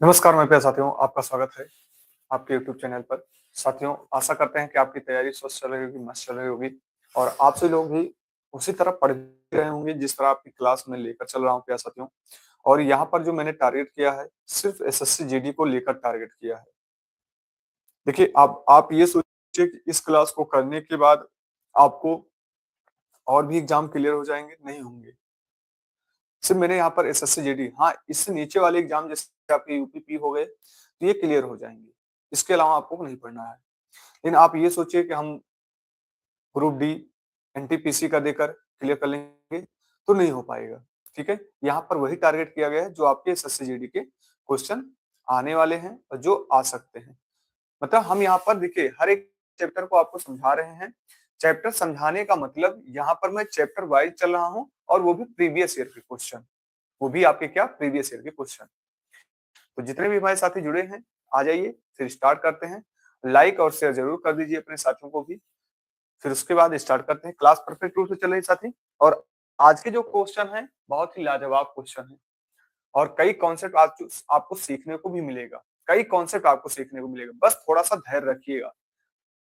नमस्कार मेरे प्यारे साथियों, आपका स्वागत है आपके यूट्यूब चैनल पर। साथियों, आशा करते हैं कि आपकी तैयारी स्वस्थ चल रही होगी, मस्त चल रही होगी और आप सभी लोग भी उसी तरह पढ़ रहे होंगे जिस तरह आपकी क्लास में लेकर चल रहा हूँ प्यारे साथियों। और यहाँ पर जो मैंने टारगेट किया है, सिर्फ एसएससी जीडी को लेकर टारगेट किया है। देखिए, आप ये सोचिए कि इस क्लास को करने के बाद आपको और भी एग्जाम क्लियर हो जाएंगे? नहीं होंगे। सिर्फ मैंने यहाँ पर एसएससी जीडी, हाँ, इससे नीचे वाले एग्जाम जैसे आपके यूपीपी हो गए, तो ये क्लियर हो जाएंगे। इसके अलावा आपको नहीं पढ़ना है। लेकिन आप ये सोचिए कि हम ग्रुप डी, एनटीपीसी का देकर क्लियर कर लेंगे, तो नहीं हो पाएगा। ठीक है? यहाँ पर वही टारगेट किया गया है जो आपके एसएससी जीडी के क्वेश्चन आने वाले हैं और जो आ सकते हैं। मतलब हम यहाँ पर देखिए हर एक चैप्टर को आपको समझा रहे हैं। चैप्टर समझाने का मतलब यहाँ पर मैं चैप्टर वाइज चल रहा हूँ और वो भी प्रीवियस ईयर के क्वेश्चन। वो भी आपके क्या प्रीवियस ईयर के क्वेश्चन। तो जितने भी हमारे साथी जुड़े हैं, आ जाइए, फिर स्टार्ट करते हैं। लाइक और शेयर जरूर कर दीजिए अपने साथियों को भी। फिर उसके बाद स्टार्ट करते हैं। क्लास परफेक्ट रूप से चल रही है साथी। और आज के जो क्वेश्चन है बहुत ही लाजवाब क्वेश्चन है और कई कॉन्सेप्ट आपको सीखने को भी मिलेगा। कई कॉन्सेप्ट आपको सीखने को मिलेगा, बस थोड़ा सा धैर्य रखिएगा।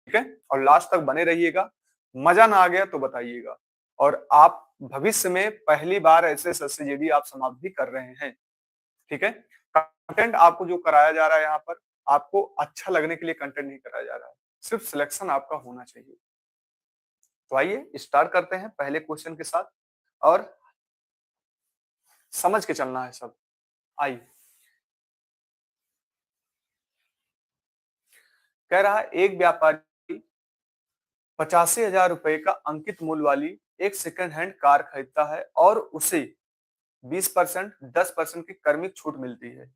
ठीक है? और लास्ट तक बने रहिएगा। मजा ना आ गया तो बताइएगा। और आप भविष्य में पहली बार ऐसे सब्सिडी आप समाप्त भी कर रहे हैं। ठीक है? कंटेंट आपको जो कराया जा रहा है यहाँ पर, आपको अच्छा लगने के लिए कंटेंट नहीं कराया जा रहा है। सिर्फ सिलेक्शन आपका होना चाहिए। तो आइए स्टार्ट करते हैं पहले क्वेश्चन के साथ और समझ के चलना है सब। आइए। कह रहा है एक व्यापारी 85,000 रुपए का अंकित मूल्य वाली एक सेकंड हैंड कार खरीदता है और उसे 20%, 10% की क्रमिक छूट मिलती है।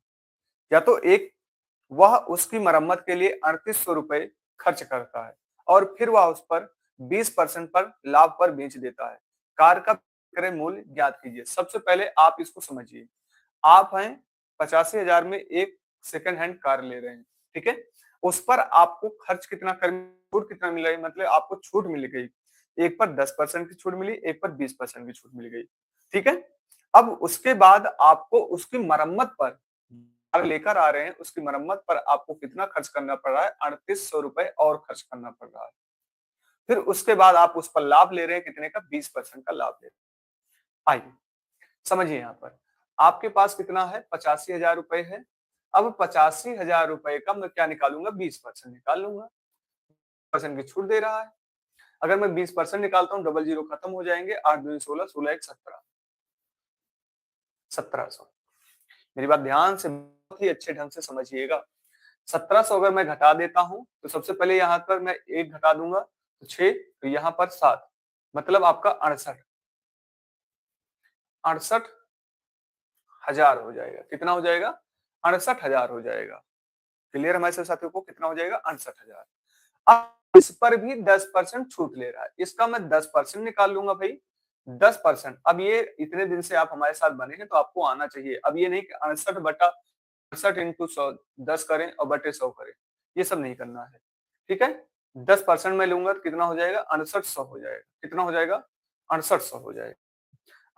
या तो एक, वह उसकी मरम्मत के लिए 3800 रुपए खर्च करता है और फिर वह उस पर 20% पर लाभ पर बेच देता है। कार का विक्रय मूल्य ज्ञात कीजिए। सबसे पहले आप इसको समझिए। आप हैं 85,000 में एक सेकंड हैंड कार ले रहे हैं। ठीक है? उस पर आपको खर्च कितना कर, छूट कितना मिला है, मतलब आपको छूट मिल गई। एक पर 10% की छूट मिली, एक पर 20% की छूट मिल गई। ठीक है? अब उसके बाद आपको उसकी मरम्मत पर कार लेकर आ रहे हैं, उसकी मरम्मत पर आपको कितना खर्च करना पड़ रहा है? 3800 रुपए और खर्च करना पड़ रहा है। फिर उसके बाद आप उस पर लाभ ले रहे हैं, कितने का? 20% का लाभ ले रहे हैं। आइए समझिए। यहाँ पर आपके पास कितना है? 85,000 रुपए है। अब 85,000 रुपए का मैं क्या निकालूंगा? 20% निकाल लूंगा। परसेंट की छूट दे रहा है। अगर मैं 20% निकालता हूँ, डबल जीरो खत्म हो जाएंगे। 8 दूनी 16, 16 एक 17, 1700। मेरी बात ध्यान से बहुत ही अच्छे ढंग से समझिएगा। 1700 अगर मैं घटा देता हूं तो सबसे पहले यहाँ पर मैं एक घटा दूंगा तो 6, तो यहाँ पर 7, मतलब आपका 68,000 हो जाएगा। कितना हो जाएगा? 68,000 हो जाएगा। क्लियर? हमारे सब साथियों को कितना हो जाएगा? 68,000। अब इस पर भी 10% छूट ले रहा है। इसका मैं 10% निकाल लूंगा भाई। 10%। अब ये इतने दिन से आप हमारे साथ बने हैं तो आपको आना चाहिए। अब ये नहीं कि 68 इंटू 100 10 करें और बटे 100 करें, ये सब नहीं करना है। ठीक है? 10% में लूंगा तो कितना हो जाएगा? 6800 हो जाएगा। कितना हो जाएगा? 6800 हो जाएगा।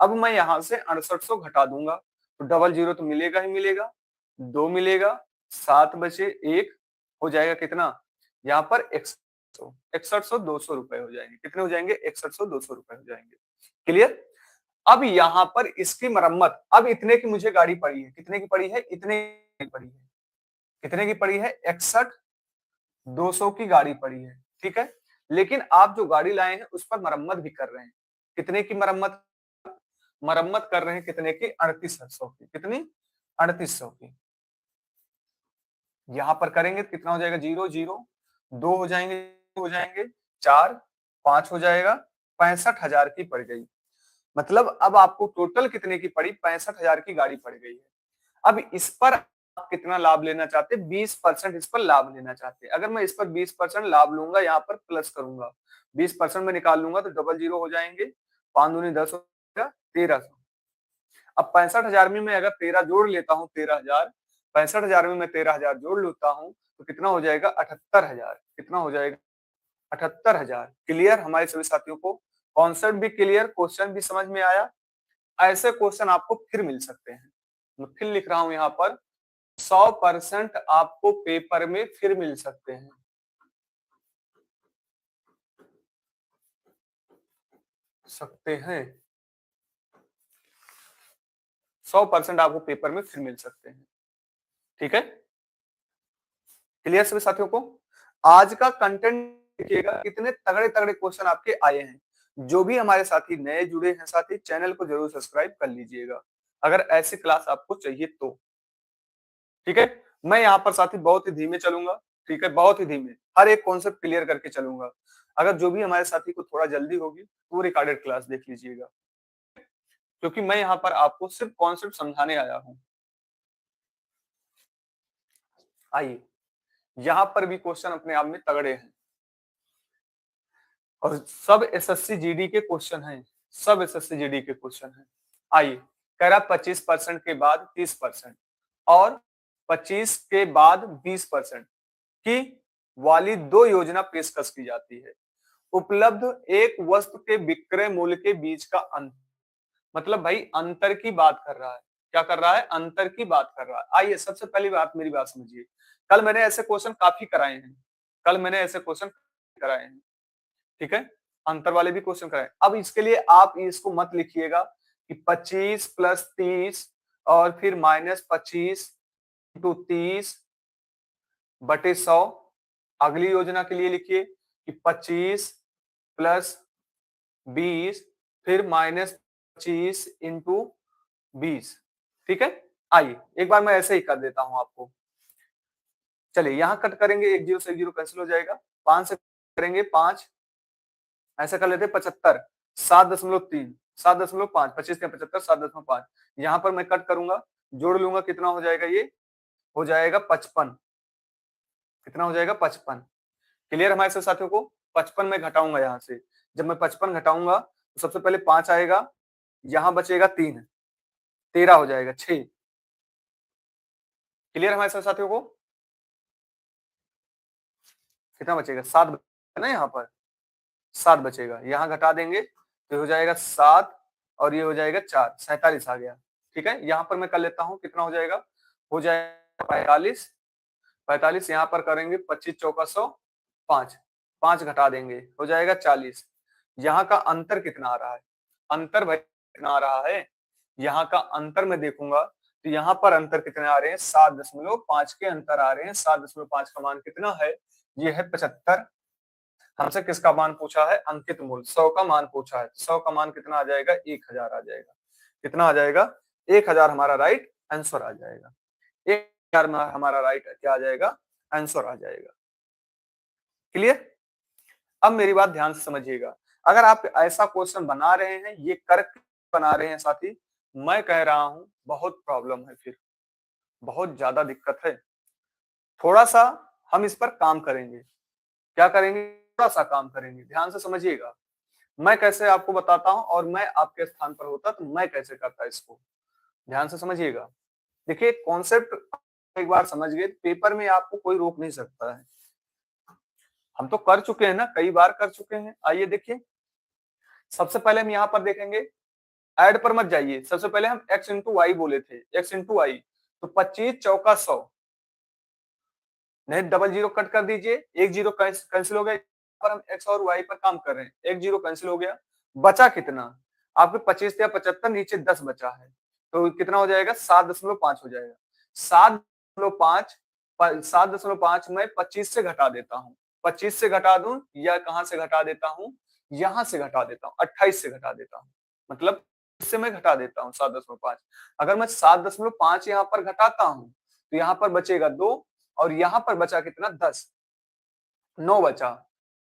अब मैं यहां से 6800 घटा दूंगा तो डबल जीरो तो मिलेगा ही मिलेगा, 2 मिलेगा, 7 बचे 1, हो जाएगा कितना? यहाँ पर 6100, 200 रुपए हो जाएंगे। कितने हो जाएंगे? 6100, 200 रुपए हो जाएंगे। क्लियर? अब यहाँ पर इसकी मरम्मत, अब इतने की मुझे गाड़ी पड़ी है। कितने की पड़ी है? इतने की पड़ी है। कितने की पड़ी है? 61,200 की गाड़ी पड़ी है। ठीक है? लेकिन आप जो गाड़ी लाए हैं उस पर मरम्मत भी कर रहे हैं। कितने की मरम्मत? मरम्मत कर रहे हैं कितने की? 3800 की। कितनी? 3800 की। यहां पर करेंगे तो कितना हो जाएगा? 0 0, 2 हो जाएंगे 4, 5 हो जाएगा, 65,000 की पड़ गई। मतलब अब आपको टोटल कितने की पड़ी? 65,000 की गाड़ी पड़ गई है। अब इस पर आप कितना लाभ लेना चाहते? 20% इस पर लाभ लेना चाहते। अगर मैं इस पर 20% लाभ लूंगा, यहाँ पर प्लस करूंगा, 20% में निकाल लूंगा तो डबल जीरो हो जाएंगे। 5 दूनी 10 हो जाएगा, 1300। अब 65,000 में मैं अगर 13 जोड़ लेता हूँ, 13,000, 65,000 में मैं 13,000 जोड़ लेता हूँ तो कितना हो जाएगा? 78,000। कितना हो जाएगा? 78,000। क्लियर हमारे सभी साथियों को? कॉन्सेप्ट भी क्लियर, क्वेश्चन भी समझ में आया। ऐसे क्वेश्चन आपको फिर मिल सकते हैं। मैं फिर लिख रहा हूं यहाँ पर 100% आपको पेपर में फिर मिल सकते हैं। सकते हैं 100% आपको पेपर में फिर मिल सकते हैं। ठीक है, क्लियर सभी साथियों को? आज का कंटेंट देखिएगा, कितने तगड़े तगड़े क्वेश्चन आपके आए हैं। जो भी हमारे साथी नए जुड़े हैं साथी, चैनल को जरूर सब्सक्राइब कर लीजिएगा अगर ऐसी क्लास आपको चाहिए तो। ठीक है, मैं यहाँ पर साथी बहुत ही धीमे चलूंगा। ठीक है, बहुत ही धीमे, हर एक कॉन्सेप्ट क्लियर करके चलूंगा। अगर जो भी हमारे साथी को थोड़ा जल्दी होगी तो वो रिकॉर्डेड क्लास देख लीजिएगा, क्योंकि मैं यहाँ पर आपको सिर्फ कॉन्सेप्ट समझाने आया हूँ। आइए, यहाँ पर भी क्वेश्चन अपने आप में तगड़े हैं और सब एसएससी जीडी के क्वेश्चन हैं। सब एसएससी जीडी के क्वेश्चन हैं। आइए, कह रहा 25% के बाद 30% और 25 के बाद 20% की वाली दो योजना पेशकश की जाती है। उपलब्ध एक वस्तु के विक्रय मूल्य के बीच का अंतर, मतलब भाई अंतर की बात कर रहा है। क्या कर रहा है? अंतर की बात कर रहा है। आइए, सबसे पहली बात मेरी बात समझिए। कल मैंने ऐसे क्वेश्चन काफी कराए हैं। कल मैंने ऐसे क्वेश्चन कराए हैं। ठीक है, अंतर वाले भी क्वेश्चन कराए। अब इसके लिए आप इसको मत लिखिएगा कि 25 प्लस 30 और फिर -25 इंटू 30 बटे 100। अगली योजना के लिए लिखिए कि 25 प्लस 20 फिर -25 इंटू 20। ठीक है, आइए एक बार मैं ऐसे ही कर देता हूं आपको। चलिए, यहां कट करेंगे, एक जीरो से एक जीरो कैंसिल हो जाएगा। 5 से करेंगे 5, ऐसा कर लेते 75, 7.3, 7.5, 25 के 75, 7.5। यहां पर मैं कट करूंगा, जोड़ लूंगा, कितना हो जाएगा? ये हो जाएगा 55। कितना हो जाएगा? 55। क्लियर हमारे साथ साथियों को? 55 में घटाऊंगा यहाँ से। जब मैं 55 घटाऊंगा तो सबसे पहले 5 आएगा, यहां बचेगा 3, 13 हो जाएगा 6। क्लियर हमारे साथ साथियों को? कितना बचेगा? 7 है ना, यहाँ पर 7 बचेगा। यहाँ घटा देंगे तो हो जाएगा 7 और ये हो जाएगा 4, 47 आ गया। ठीक है, यहाँ पर मैं कर लेता हूँ, कितना हो जाएगा? हो जाएगा 45। 45 यहाँ पर करेंगे 25 चौका 100, 5, 5 घटा देंगे हो जाएगा 40। यहाँ का अंतर कितना आ रहा है? अंतर भाई कितना आ रहा है? यहाँ का अंतर मैं देखूंगा तो यहाँ पर अंतर कितने आ रहे हैं? 7.5 के अंतर आ रहे हैं। 7.5 का मान कितना है? ये है 75। हमसे किसका मान पूछा है? अंकित मूल्य 100 का मान पूछा है। 100 का मान कितना आ जाएगा? 1000 आ जाएगा। कितना आ जाएगा? 1000 हमारा राइट आंसर आ जाएगा। 1000 में हमारा राइट क्या आ जाएगा? आंसर आ जाएगा। क्लियर? अब मेरी बात ध्यान से समझिएगा। अगर आप ऐसा क्वेश्चन बना रहे हैं, ये कर बना रहे हैं साथी, मैं कह रहा हूं बहुत प्रॉब्लम है, फिर बहुत ज्यादा दिक्कत है। थोड़ा सा हम इस पर काम करेंगे। क्या करेंगे? थोड़ा सा काम करेंगे। ध्यान से समझिएगा। मैं कैसे आपको बताता हूं और मैं आपके स्थान पर होता तो मैं कैसे करता इसको। ध्यान से समझिएगा। देखिए, कॉन्सेप्ट एक बार समझ गए, पेपर में आपको कोई रोक नहीं सकता है। हम तो कर चुके हैं ना, कई बार कर चुके हैं। आइए देखिए, सबसे पहले हम यहाँ पर देखेंगे, ऐड पर मत जाइए। सबसे पहले हम x इंटू वाई बोले थे, x इंटू वाई। तो 25 चौका 100, नहीं डबल जीरो कट कर दीजिए, एक जीरो कैंसिल हो गया। पर हम x और y पर काम कर रहे हैं, एक जीरो कैंसिल हो गया। बचा कितना? आपके 25 या 75, नीचे 10 बचा है। तो कितना हो जाएगा? 7.5 हो जाएगा। 7.5, 7.5 में 25 से घटा देता हूँ। 25 से घटा दूं या कहां से घटा देता हूँ? यहां से घटा देता हूँ, 28 से घटा देता हूँ। मतलब इससे मैं घटा देता हूँ 7.5। अगर मैं 7.5 यहाँ पर घटाता हूँ तो यहाँ पर बचेगा 2 और यहाँ पर बचा कितना? 10, 9 बचा।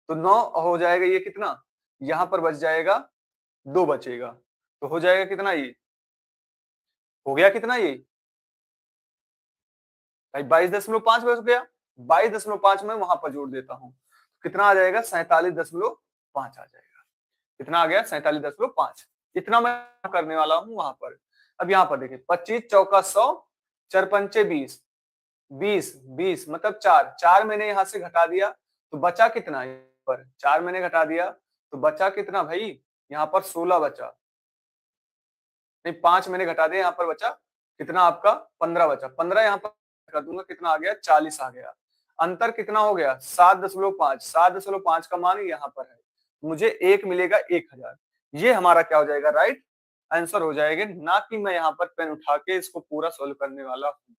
तो 9 हो जाएगा, ये कितना? यहाँ पर बच जाएगा 2 बचेगा। तो हो जाएगा कितना? ये हो गया कितना? ये भाई 22.5 बच गया। 22.5 में वहां पर जोड़ देता हूँ, कितना आ जाएगा? 47.5 आ जाएगा। कितना आ गया? 47.5। इतना मैं करने वाला हूँ वहां पर। अब यहाँ पर देखिए, 25 चौका 100, 4 पंचे 20, 20 20 मतलब 4, 4 मैंने यहाँ से घटा दिया तो बचा कितना? यहाँ पर 4 मैंने घटा दिया तो बचा कितना भाई? यहाँ पर 16 बचा। नहीं, 5 मैंने घटा दिया, यहाँ पर बचा कितना आपका? 15 बचा। 15 यहाँ पर कर दूंगा, कितना आ गया 40 आ गया। अंतर कितना हो गया 7.5, 7.5 का मान यहाँ पर है, मुझे एक मिलेगा 1000। ये हमारा क्या हो जाएगा, राइट आंसर हो जाएगा, ना कि मैं यहाँ पर पेन उठा के इसको पूरा सोल्व करने वाला हूँ।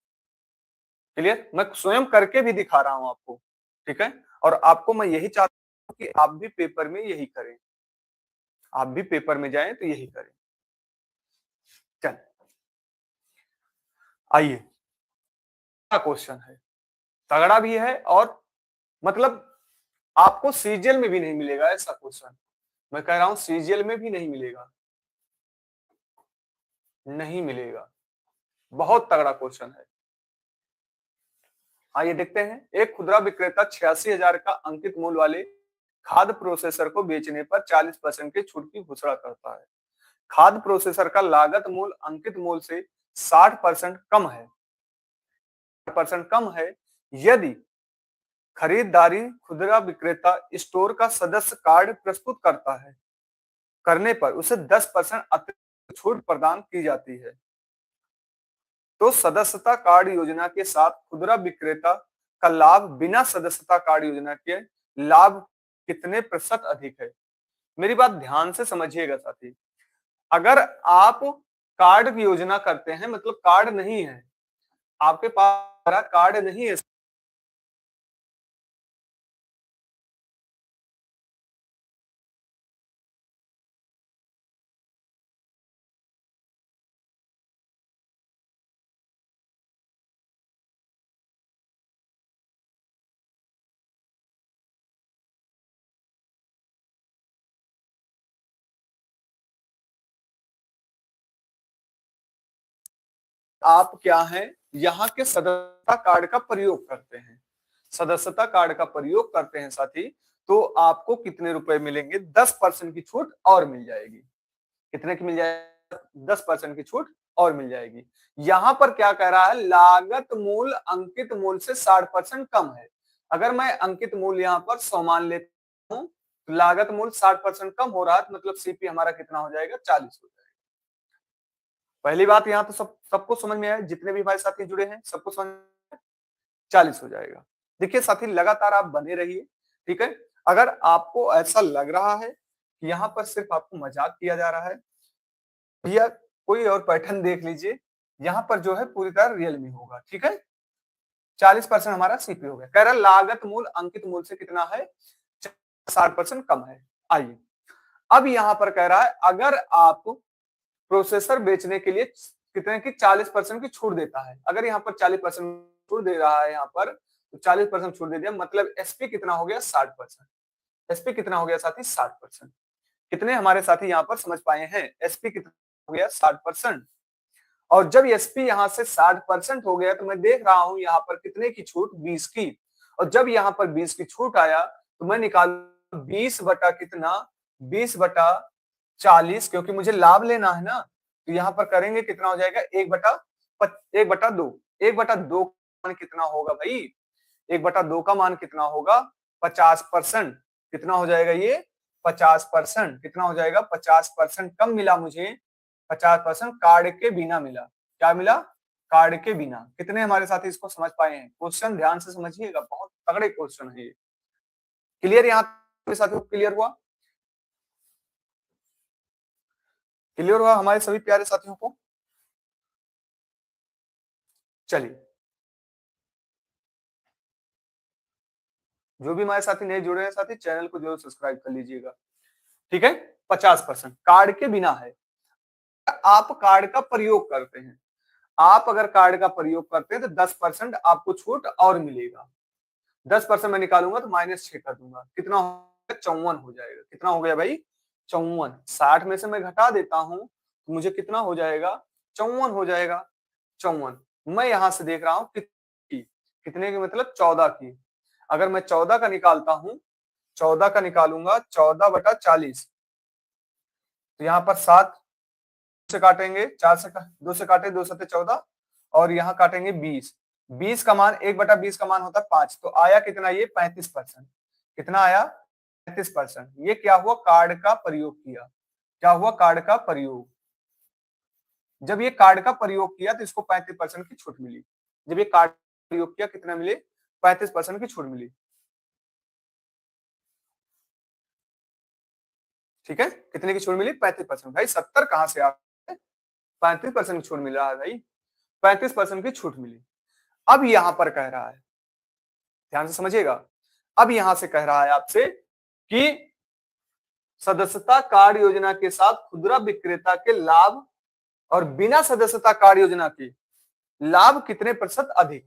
क्लियर, मैं स्वयं करके भी दिखा रहा हूं आपको, ठीक है। और आपको मैं यही चाहता हूं कि आप भी पेपर में यही करें, आप भी पेपर में जाएं तो यही करें। चल आइए, क्वेश्चन है, तगड़ा भी है, और मतलब आपको सीजीएल में भी नहीं मिलेगा ऐसा क्वेश्चन, मैं कह रहा हूं सीजीएल में भी नहीं मिलेगा, नहीं मिलेगा, बहुत तगड़ा क्वेश्चन है। आइए देखते हैं, एक खुदरा विक्रेता 86,000 का अंकित मूल्य वाले खाद्य प्रोसेसर को बेचने पर 40% की छूट की घोषणा करता है। खाद्य प्रोसेसर का लागत मूल्य अंकित मूल्य से 60% कम है, यदि खरीदारी खुदरा विक्रेता स्टोर का सदस्य कार्ड प्रस्तुत करता है, करने पर उसे 10% अतिरिक्त छूट प्रदान की जाती है, तो सदस्यता कार्ड योजना के साथ खुदरा विक्रेता का लाभ बिना सदस्यता कार्ड योजना के लाभ कितने प्रतिशत अधिक है। मेरी बात ध्यान से समझिएगा साथी, अगर आप कार्ड की योजना करते हैं, मतलब कार्ड नहीं है आपके पास, कार्ड नहीं है, आप क्या है यहाँ के सदस्यता कार्ड का प्रयोग करते हैं, सदस्यता कार्ड का प्रयोग करते हैं साथी, तो आपको कितने रुपए मिलेंगे, 10% की छूट और मिल जाएगी। कितने की मिल जाएगी, 10% की छूट और मिल जाएगी। यहां पर क्या कह रहा है, लागत मूल्य अंकित मूल्य से 60% कम है। अगर मैं अंकित मूल्य यहाँ पर 100 मान लेता हूं, तो लागत मूल्य 60% कम हो रहा है, मतलब सीपी हमारा कितना हो जाएगा, 40 हो जाएगा। पहली बात यहाँ तो सबको समझ में आया, जितने भी भाई साथी जुड़े हैं सबको समझ में, 40 हो जाएगा। देखिए साथी, लगातार आप बने रहिए, ठीक है। अगर आपको ऐसा लग रहा है कि यहाँ पर सिर्फ आपको मजाक किया जा रहा है, भैया कोई और पैटर्न देख लीजिए, यहाँ पर जो है पूरी तरह रियल में होगा, ठीक है। 40% हमारा सीपी हो गया, कह रहा लागत मूल्य अंकित मूल्य से कितना है, 60% कम है। आइए, अब यहाँ पर कह रहा है अगर आप प्रोसेसर बेचने के लिए कितने की 40% की छूट देता है, अगर यहाँ पर 40% छूट दे रहा है, यहाँ पर तो 40% छूट दे दिया, मतलब एसपी कितना हो गया, 60%। एसपी कितना हो गया साथी, 60%। कितने हमारे साथी यहाँ पर समझ पाए हैं, एसपी कितना हो गया, 60%। और जब एसपी यहाँ से 60% हो गया, तो मैं देख रहा हूं यहाँ पर कितने की छूट, 20 की, और जब यहाँ पर 20 की छूट आया तो मैं निकाल 20 बटा कितना, 20/40, क्योंकि मुझे लाभ लेना है ना, तो यहाँ पर करेंगे कितना हो जाएगा, 1/2। 1/2 का मान कितना होगा भाई, 1/2 का मान कितना होगा, 50%। कितना हो जाएगा ये, 50%। कितना हो जाएगा, 50% कम मिला मुझे, 50% कार्ड के बिना मिला। क्या मिला, कार्ड के बिना। कितने हमारे साथी इसको समझ पाए हैं, क्वेश्चन ध्यान से समझिएगा, बहुत तगड़े क्वेश्चन है ये। क्लियर, यहाँ साथियों क्लियर हुआ, क्लियर हुआ हमारे सभी प्यारे साथियों को। चलिए, जो भी हमारे साथी नए जुड़े हैं साथी, चैनल को जरूर सब्सक्राइब कर लीजिएगा, ठीक है। 50% कार्ड के बिना है, आप कार्ड का प्रयोग करते हैं, आप अगर कार्ड का प्रयोग करते हैं तो 10% आपको छूट और मिलेगा। 10% मैं निकालूंगा तो -6 कर दूंगा, कितना होगा, 54 हो जाएगा। कितना हो गया भाई, 54। 60 में से मैं घटा देता हूं तो मुझे कितना हो जाएगा, 54 हो जाएगा। 54 मैं यहां से देख रहा हूं कितने की, मतलब 14 की। अगर मैं 14 का निकालता हूं, 14 का निकालूंगा, 14/40, तो यहाँ पर 7 से काटेंगे, 4 से 2 से काटे, 2 7 14, और यहाँ काटेंगे 20। 20 का मान, 1/20 का मान होता है 5, तो आया कितना, ये 35%। कितना आया, 35%। ये क्या हुआ, कार्ड का प्रयोग किया। क्या हुआ, कार्ड का प्रयोग। जब ये कार्ड का प्रयोग किया तो इसको 35% की छूट मिली। जब ये कार्ड प्रयोग किया, कितना मिले? 35% की छूट मिली। ठीक है, कितने की छूट मिली? 35%। भाई 70 कहां से आ गए? 35% की छूट मिल रहा है भाई, 35% की छूट मिली। अब यहां पर कह रहा है, ध्यान से समझिएगा, अब यहां से कह रहा है आपसे कि सदस्यता कार्ड योजना के साथ खुदरा विक्रेता के लाभ और बिना सदस्यता कार्ड योजना के लाभ कितने प्रतिशत अधिक?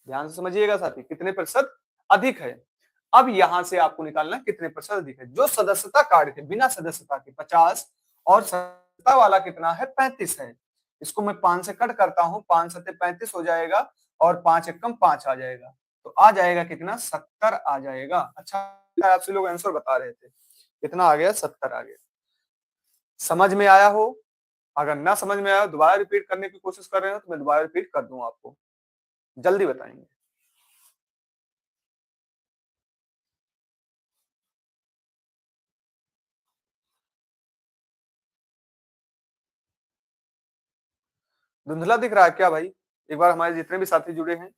ध्यान से समझिएगा साथी, कितने प्रतिशत अधिक है? अब यहां से आपको निकालना कितने प्रतिशत अधिक है। जो सदस्यता कार्ड के, बिना सदस्यता के 50 और सदस्यता वाला कितना है? 35 है। इसको मैं 5 से कट करता हूं, 5 सत्ते 35 हो जाएगा और 5 एकम 5 आ जाएगा, तो आ जाएगा कितना? 70 आ जाएगा। अच्छा, आपसे लोग आंसर बता रहे थे, कितना आ गया? 70 आ गया। समझ में आया हो? अगर ना समझ में आया, दोबारा रिपीट करने की कोशिश कर रहे हो तो मैं दोबारा रिपीट कर दूं आपको, जल्दी बताएंगे। धुंधला दिख रहा है क्या भाई? एक बार हमारे जितने भी साथी जुड़े हैं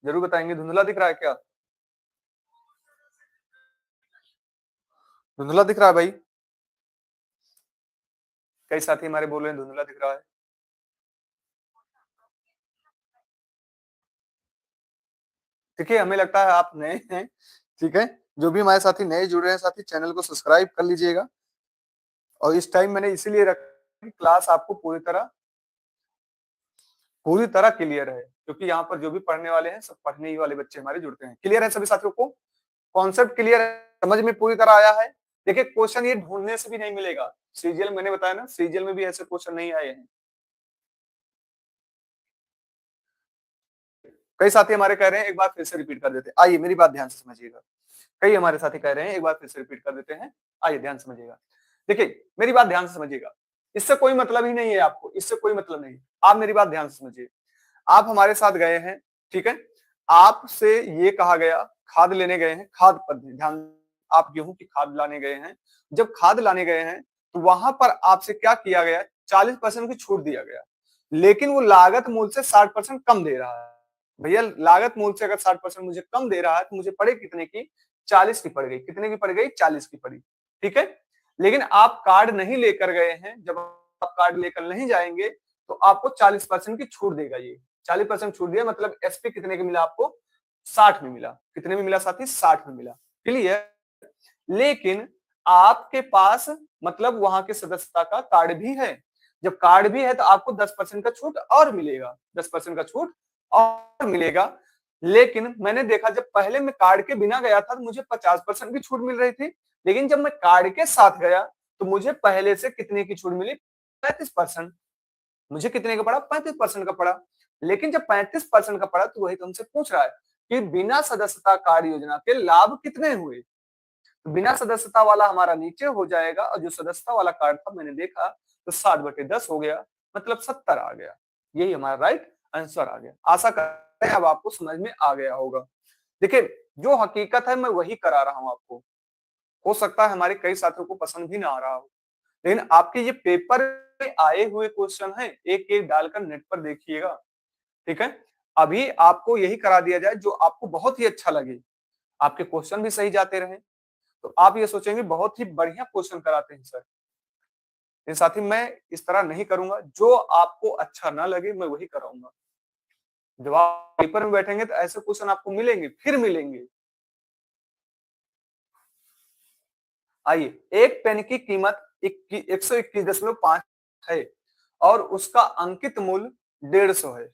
जरूर बताएंगे, धुंधला दिख रहा है क्या? धुंधला दिख रहा है भाई? कई साथी हमारे बोल रहे हैं धुंधला दिख रहा है। देखिए, हमें लगता है आप नए हैं, ठीक है। जो भी हमारे साथी नए जुड़ रहे हैं साथी, चैनल को सब्सक्राइब कर लीजिएगा। और इस टाइम मैंने इसीलिए रखा कि क्लास आपको पूरी तरह क्लियर है, क्योंकि यहाँ पर जो भी पढ़ने वाले हैं सब पढ़ने ही वाले बच्चे हमारे जुड़ते हैं। क्लियर है सभी साथियों को? कॉन्सेप्ट क्लियर है, समझ में पूरी तरह आया है? देखिए, क्वेश्चन ये ढूंढने से भी नहीं मिलेगा, सीजीएल मैंने बताया ना, सीजीएल में भी ऐसे क्वेश्चन नहीं आए हैं। कई साथी हमारे कह रहे हैं एक बार फिर से रिपीट कर देते हैं, आइए मेरी बात ध्यान से समझिएगा। कई हमारे साथी कह रहे हैं एक बार फिर से रिपीट कर देते हैं, आइए ध्यान से समझिएगा। देखिए, मेरी बात ध्यान से समझिएगा, इससे कोई मतलब ही नहीं है आपको, इससे कोई मतलब नहीं। आप मेरी बात ध्यान से समझिए। आप हमारे साथ गए हैं, ठीक है, आपसे ये कहा गया खाद लेने गए हैं, खाद पर ध्यान, आप गेहूं की खाद लाने गए हैं। जब खाद लाने गए हैं तो वहां पर आपसे क्या किया गया? 40% की छूट दिया गया, लेकिन वो लागत मूल्य से 60% कम दे रहा है। भैया, लागत मूल्य से अगर 60% मुझे कम दे रहा है तो मुझे पड़े कितने की? 40 की पड़ गई। कितने की पड़ गई? 40 की पड़ी, ठीक है। लेकिन आप कार्ड नहीं लेकर गए हैं, जब आप कार्ड लेकर नहीं जाएंगे तो आपको 40% की छूट देगा। ये 40% छूट दिया, मतलब एसपी कितने का मिला आपको? 60 में मिला। कितने में मिला साथी? 60 में मिला। क्लियर? लेकिन आपके पास मतलब वहां के सदस्यता का कार्ड भी है। जब कार्ड भी है तो आपको 10% का छूट और मिलेगा, 10% का छूट और मिलेगा। लेकिन मैंने देखा, जब पहले मैं कार्ड के बिना गया था तो मुझे 50% की छूट मिल रही थी, लेकिन जब मैं कार्ड के साथ गया तो मुझे पहले से कितने की छूट मिली? 35%। मुझे कितने का पड़ा? 35% का पड़ा। लेकिन जब 35% का पड़ा तो वही तुमसे पूछ रहा है कि बिना सदस्यता कार्ड योजना के लाभ कितने हुए। तो बिना सदस्यता वाला हमारा नीचे हो जाएगा, और जो सदस्यता वाला कार्ड था मैंने देखा तो 60/10 हो गया, मतलब 70 आ गया। यही हमारा राइट आंसर आ गया। आशा करते हैं अब आपको समझ में आ गया होगा। देखिए, जो हकीकत है मैं वही करा रहा हूं आपको। हो सकता है हमारे कई साथियों को पसंद भी ना आ रहा हो, लेकिन आपके ये पेपर में आए हुए क्वेश्चन है, एक एक डालकर नेट पर देखिएगा, ठीक है। अभी आपको यही करा दिया जाए जो आपको बहुत ही अच्छा लगे, आपके क्वेश्चन भी सही जाते रहे, तो आप ये सोचेंगे बहुत ही बढ़िया क्वेश्चन कराते हैं सर। लेकिन साथी, मैं इस तरह नहीं करूंगा, जो आपको अच्छा ना लगे मैं वही कराऊंगा। जब आप पेपर में बैठेंगे तो ऐसे क्वेश्चन आपको मिलेंगे, फिर मिलेंगे। आइए, एक पेन की कीमत 121.5 है और उसका अंकित मूल्य 150 है।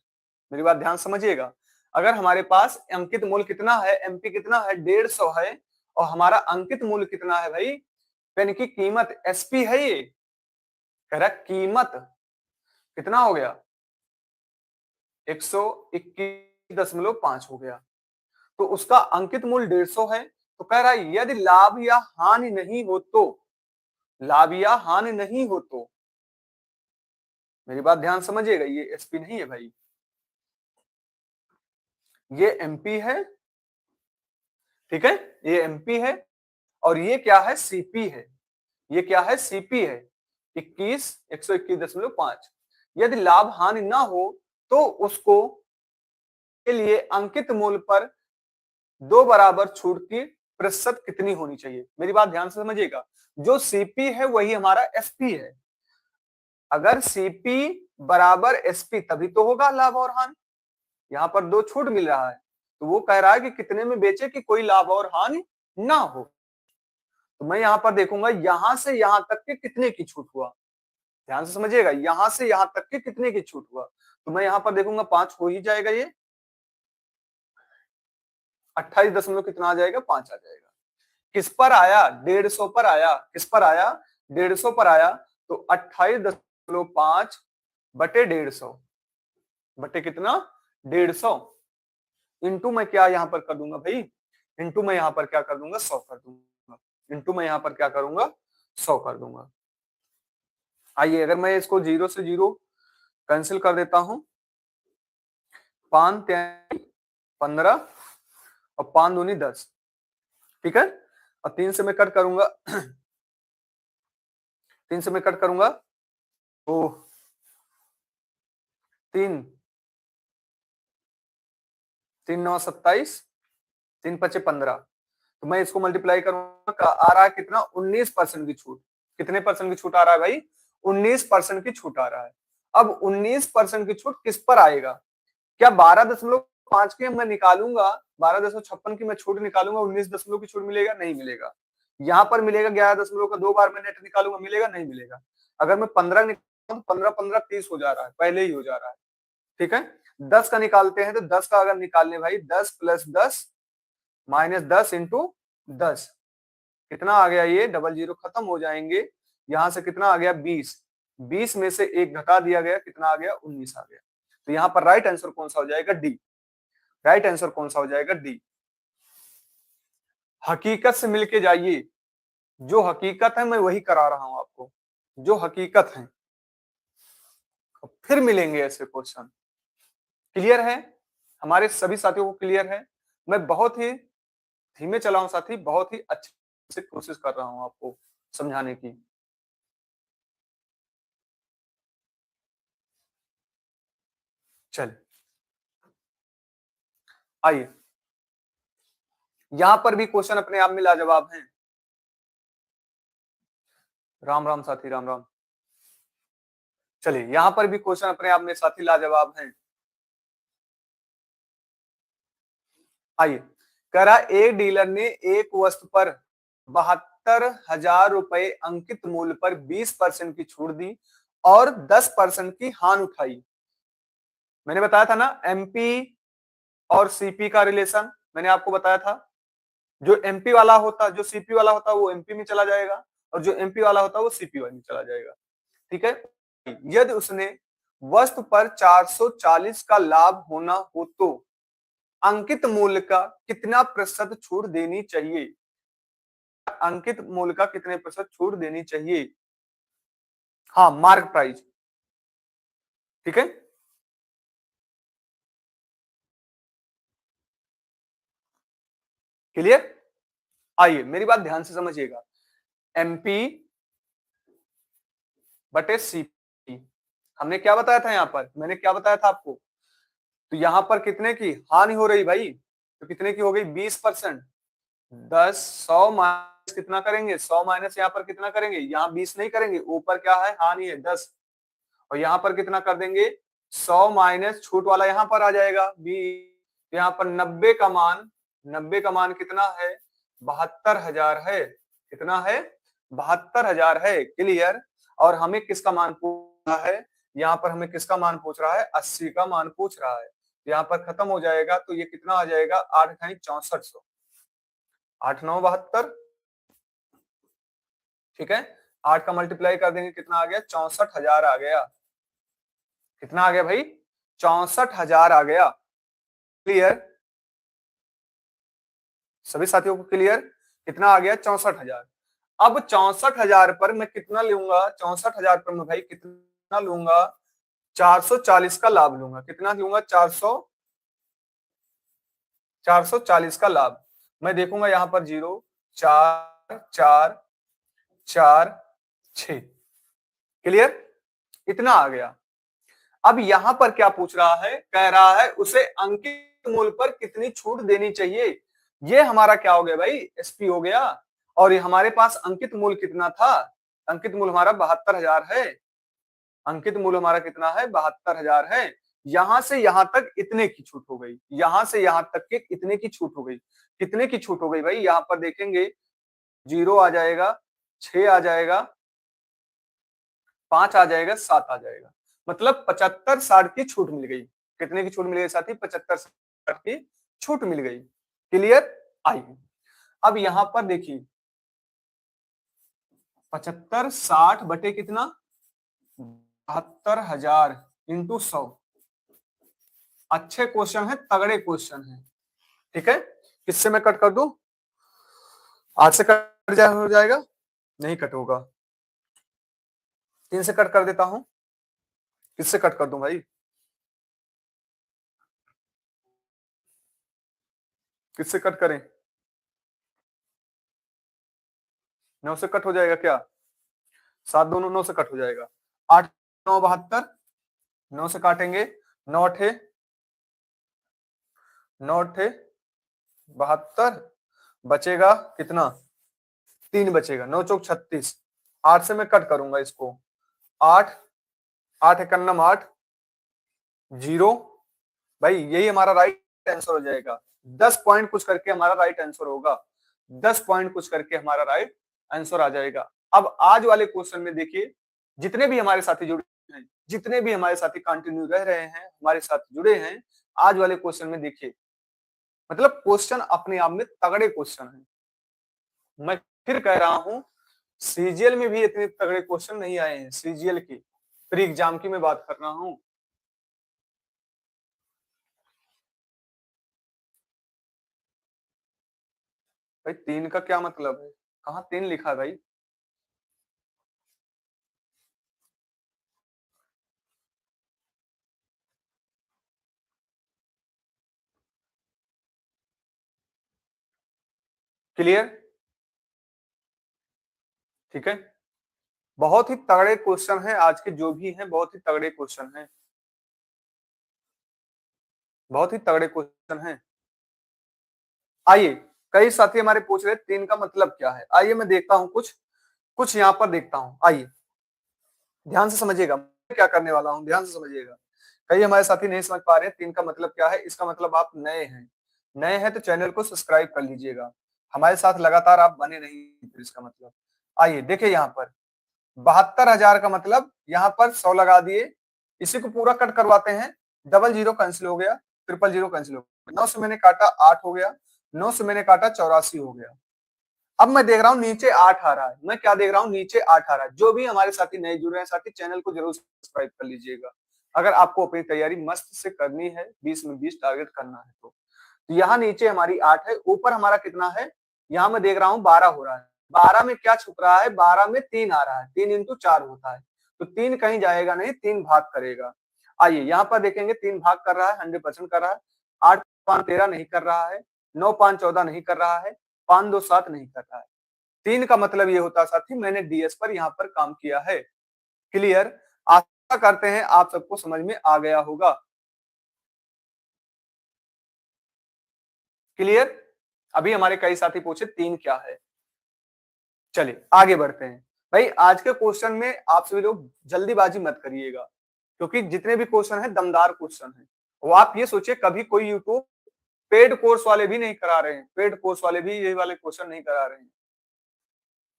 मेरी बात ध्यान समझिएगा। अगर हमारे पास अंकित मूल्य कितना है, एमपी कितना है? 150 है, और हमारा अंकित मूल्य कितना है भाई? पेन की कीमत एसपी है, ये कह रहा कीमत कितना हो गया? 121.5 हो गया, तो उसका अंकित मूल्य 150 है। तो कह रहा है यदि लाभ या हानि नहीं हो तो, लाभ या हानि नहीं हो तो, मेरी बात ध्यान समझिएगा, ये एसपी नहीं है भाई, ये एमपी है, ठीक है, ये एमपी है, और ये क्या है? सीपी है। ये क्या है? सीपी है। 121.5। यदि लाभ हानि ना हो तो उसको के लिए अंकित मूल्य पर 2 बराबर छूट की प्रतिशत कितनी होनी चाहिए? मेरी बात ध्यान से समझिएगा। जो सीपी है वही हमारा एसपी है। अगर सीपी बराबर एसपी तभी तो होगा लाभ और हानि। यहाँ पर 2 छूट मिल रहा है, तो वो कह रहा है कि कितने में बेचे कि कोई लाभ और हानि ना हो। तो मैं यहाँ पर देखूंगा यहां से यहां तक के कितने की छूट हुआ। ध्यान से समझिएगा, यहां से यहां तक के कितने की छूट हुआ। तो मैं यहाँ पर देखूंगा 5 हो ही जाएगा, ये 28 दशमलव कितना आ जाएगा, 5 आ जाएगा। किस पर आया? 150 पर आया। किस पर आया? 150 पर आया। तो 28.5 बटे 150 बटे कितना, 150 इंटू मैं क्या यहाँ पर कर दूंगा भाई, इंटू मैं यहाँ पर क्या कर दूंगा, 100 कर दूंगा। इंटू मैं यहाँ पर क्या करूंगा, 100 कर दूंगा। आइए अगर मैं इसको 0 से 0 कैंसिल कर देता हूं, 5 15 और 5 दूनी 10, ठीक है। और 3 से मैं कट करूंगा 3 से मैं कट करूंगा तो 3 3 9 27, 3 5 15। तो मैं इसको मल्टीप्लाई करूंगा, आ रहा है कितना, 19% की छूट। कितने परसेंट की छूट आ रहा है भाई, 19% की छूट आ रहा है। अब 19% की छूट किस पर आएगा? क्या 12.5 की मैं निकालूंगा, 12.56 की मैं छूट निकालूंगा, 19 की छूट मिलेगा? नहीं मिलेगा। यहाँ पर मिलेगा 11 का 2 बार मैं नेट निकालूंगा, मिलेगा? नहीं मिलेगा। अगर मैं 15 निकालूं तो 15 15 30 हो जा रहा है, पहले ही हो जा रहा है, ठीक है। 10 का निकालते हैं तो 10 का अगर निकालने भाई, 10 प्लस 10 माइनस 10 इंटू 10 कितना आ गया, ये डबल जीरो खत्म हो जाएंगे। यहां से कितना आ गया, 20। 20 में से एक घटा दिया गया, कितना आ गया, 19 आ गया। तो यहाँ पर राइट आंसर कौन सा हो जाएगा, डी। राइट आंसर कौन सा हो जाएगा, डी। हकीकत से मिलके जाइए, जो हकीकत है मैं वही करा रहा हूं आपको, जो हकीकत है। फिर मिलेंगे ऐसे क्वेश्चन। क्लियर है? हमारे सभी साथियों को क्लियर है? मैं बहुत ही धीमे चला हूं साथी, बहुत ही अच्छे से कोशिश कर रहा हूं आपको समझाने की। चल आइए, यहां पर भी क्वेश्चन अपने आप में लाजवाब हैं। राम राम साथी, राम राम। चलिए यहां पर भी क्वेश्चन अपने आप में साथी लाजवाब हैं। आइए, कह रहा एक डीलर ने एक वस्तु पर 72,000 रुपए अंकित मूल्य पर 20% की छूट दी और 10% की हान उठाई। मैंने बताया था ना एमपी और सीपी का रिलेशन, मैंने आपको बताया था। जो एमपी वाला होता, जो सीपी वाला होता वो एमपी में चला जाएगा, और जो एमपी वाला होता वो सीपी में चला जाएगा, ठीक है। यदि उसने वस्तु पर 440 का लाभ होना हो तो अंकित मूल्य का कितना प्रतिशत छूट देनी चाहिए? अंकित मूल्य का कितने प्रतिशत छूट देनी चाहिए? हाँ, मार्क प्राइस, ठीक है। क्लियर? आइए मेरी बात ध्यान से समझिएगा। एमपी बटे सीपी, हमने क्या बताया था, यहां पर मैंने क्या बताया था आपको, तो यहां पर कितने की हानि हो रही भाई, तो कितने की हो गई, 20%। 10 100 माइनस कितना करेंगे, 100 माइनस यहाँ पर कितना करेंगे, यहाँ 20 नहीं करेंगे, ऊपर क्या है, हानि है 10, और यहाँ पर कितना कर देंगे, 100 माइनस छूट वाला यहाँ पर आ जाएगा 20। यहाँ पर 90 का मान, 90 का मान कितना है, 72,000 है। कितना है, 72,000 है। क्लियर? और हमें किसका मान पूछ रहा है, यहाँ पर हमें किसका मान पूछ रहा है, 80 का मान पूछ रहा है। यहाँ पर खत्म हो जाएगा, तो ये कितना आ जाएगा, 8 6400, 8 9 72, ठीक है। 8 का मल्टीप्लाई कर देंगे, कितना आ गया, 64,000 आ गया। कितना आ गया भाई, 64,000 आ गया। क्लियर? सभी साथियों को क्लियर? कितना आ गया, 64,000। अब 64,000 पर मैं कितना लूंगा, 64,000 पर मैं भाई कितना लूंगा, 440 का लाभ लूंगा। कितना लूंगा, 440 का लाभ। मैं देखूंगा यहाँ पर 0 4 4 4 6। क्लियर? इतना आ गया। अब यहां पर क्या पूछ रहा है, कह रहा है उसे अंकित अंकित मूल्य पर कितनी छूट देनी चाहिए। ये हमारा क्या हो गया भाई, एसपी हो गया। और ये हमारे पास अंकित मूल्य कितना था, अंकित मूल्य हमारा 72,000 है। अंकित मूल्य हमारा कितना है, 72,000 है। यहां से यहां तक इतने की छूट हो गई, यहां से यहां तक के इतने की छूट हो गई। कितने की छूट हो गई भाई, यहां पर देखेंगे 0 आ जाएगा, 6 आ जाएगा, 5 आ जाएगा, 7 आ जाएगा। मतलब 75-60 की छूट मिल गई। कितने की छूट मिल गई साथी, 75-60 की छूट मिल गई। क्लियर। आइए अब यहां पर देखिए 75-60 बटे कितना, 72,000 इंटू 100। अच्छे क्वेश्चन है, तगड़े क्वेश्चन है। ठीक है, किससे मैं कट कर दूं, 8 से कट जाए हो जाएगा, नहीं कट होगा। 3 से कट कर देता हूं, किससे कट कर दूं भाई, किससे कट करें, 9 से कट हो जाएगा क्या, 7 दोनों 9 से कट हो जाएगा। 8 9 72, 9 से काटेंगे, 9 अठे 72, बचेगा कितना, 3 बचेगा, 9 चौक 36। 8 से मैं कट करूंगा इसको, 8 8 एकन्नम 8, 0। भाई यही हमारा राइट आंसर हो जाएगा। 10 पॉइंट कुछ करके हमारा राइट आंसर होगा, 10 पॉइंट कुछ करके हमारा राइट आंसर आ जाएगा। अब आज वाले क्वेश्चन में देखिए, जितने भी हमारे साथी जुड़े हैं, जितने भी हमारे साथी कंटिन्यू रह रहे हैं, हमारे साथ जुड़े हैं, आज वाले क्वेश्चन में देखिए, मतलब क्वेश्चन अपने आप में तगड़े क्वेश्चन है। मैं फिर कह रहा हूं, सीजीएल में भी इतने तगड़े क्वेश्चन नहीं आए हैं, सीजीएल की प्री एग्जाम की मैं बात कर रहा हूं। भाई 3 का क्या मतलब है, कहाँ 3 लिखा है भाई, क्लियर। ठीक है, बहुत ही तगड़े क्वेश्चन हैं आज के, जो भी हैं बहुत ही तगड़े क्वेश्चन हैं, बहुत ही तगड़े क्वेश्चन हैं। आइए, कई साथी हमारे पूछ रहे 3 का मतलब क्या है, आइए मैं देखता हूं, कुछ कुछ यहाँ पर देखता हूं। आइए ध्यान से समझिएगा, मैं क्या करने वाला हूं, ध्यान से समझिएगा। कई हमारे साथी नहीं समझ पा रहे हैं 3 का मतलब क्या है। इसका मतलब आप नए हैं, नए हैं तो चैनल को सब्सक्राइब कर लीजिएगा, हमारे साथ लगातार आप बने नहीं, तो इसका मतलब। आइए देखिए यहाँ पर 72,000 का मतलब, यहाँ पर 100 लगा दिए, इसी को पूरा कट करवाते हैं, डबल जीरो कैंसिल हो गया, ट्रिपल जीरो कैंसिल हो गया, 9 से मैंने काटा 8 हो गया, 9 से मैंने काटा 84 हो गया। अब मैं देख रहा हूं नीचे 8 आ रहा है, मैं क्या देख रहा हूं, नीचे 8 आ रहा है। जो भी हमारे साथी नए जुड़ रहे हैं साथी, चैनल को जरूर सब्सक्राइब कर लीजिएगा, अगर आपको अपनी तैयारी मस्त से करनी है, 20 में 20 टारगेट करना है तो। यहाँ नीचे हमारी 8 है, ऊपर हमारा कितना है, यहाँ मैं देख रहा हूँ 12 हो रहा है। 12 में क्या छुप रहा है, 12 में 3 आ रहा है, 3 इंटू 4 होता है, तो 3 कहीं जाएगा नहीं, 3 भाग करेगा। आइए यहाँ पर देखेंगे, 3 भाग कर रहा है, 100% कर रहा है। 8 5 13 नहीं कर रहा है, 9 5 14 नहीं कर रहा है, 5 2 7 नहीं कर रहा है। 3 का मतलब ये होता साथी, मैंने डीएस पर यहाँ पर काम किया है। क्लियर, आशा करते हैं आप सबको समझ में आ गया होगा। क्लियर। अभी हमारे कई साथी पूछे 3 क्या है, चलिए आगे बढ़ते हैं। भाई आज के क्वेश्चन में आप सभी लोग जल्दीबाजी मत करिएगा, क्योंकि जितने भी क्वेश्चन है दमदार क्वेश्चन है। वो आप ये सोचिए, कभी कोई यूट्यूब पेड कोर्स वाले भी नहीं करा रहे हैं, पेड कोर्स वाले भी यही वाले क्वेश्चन नहीं करा रहे हैं।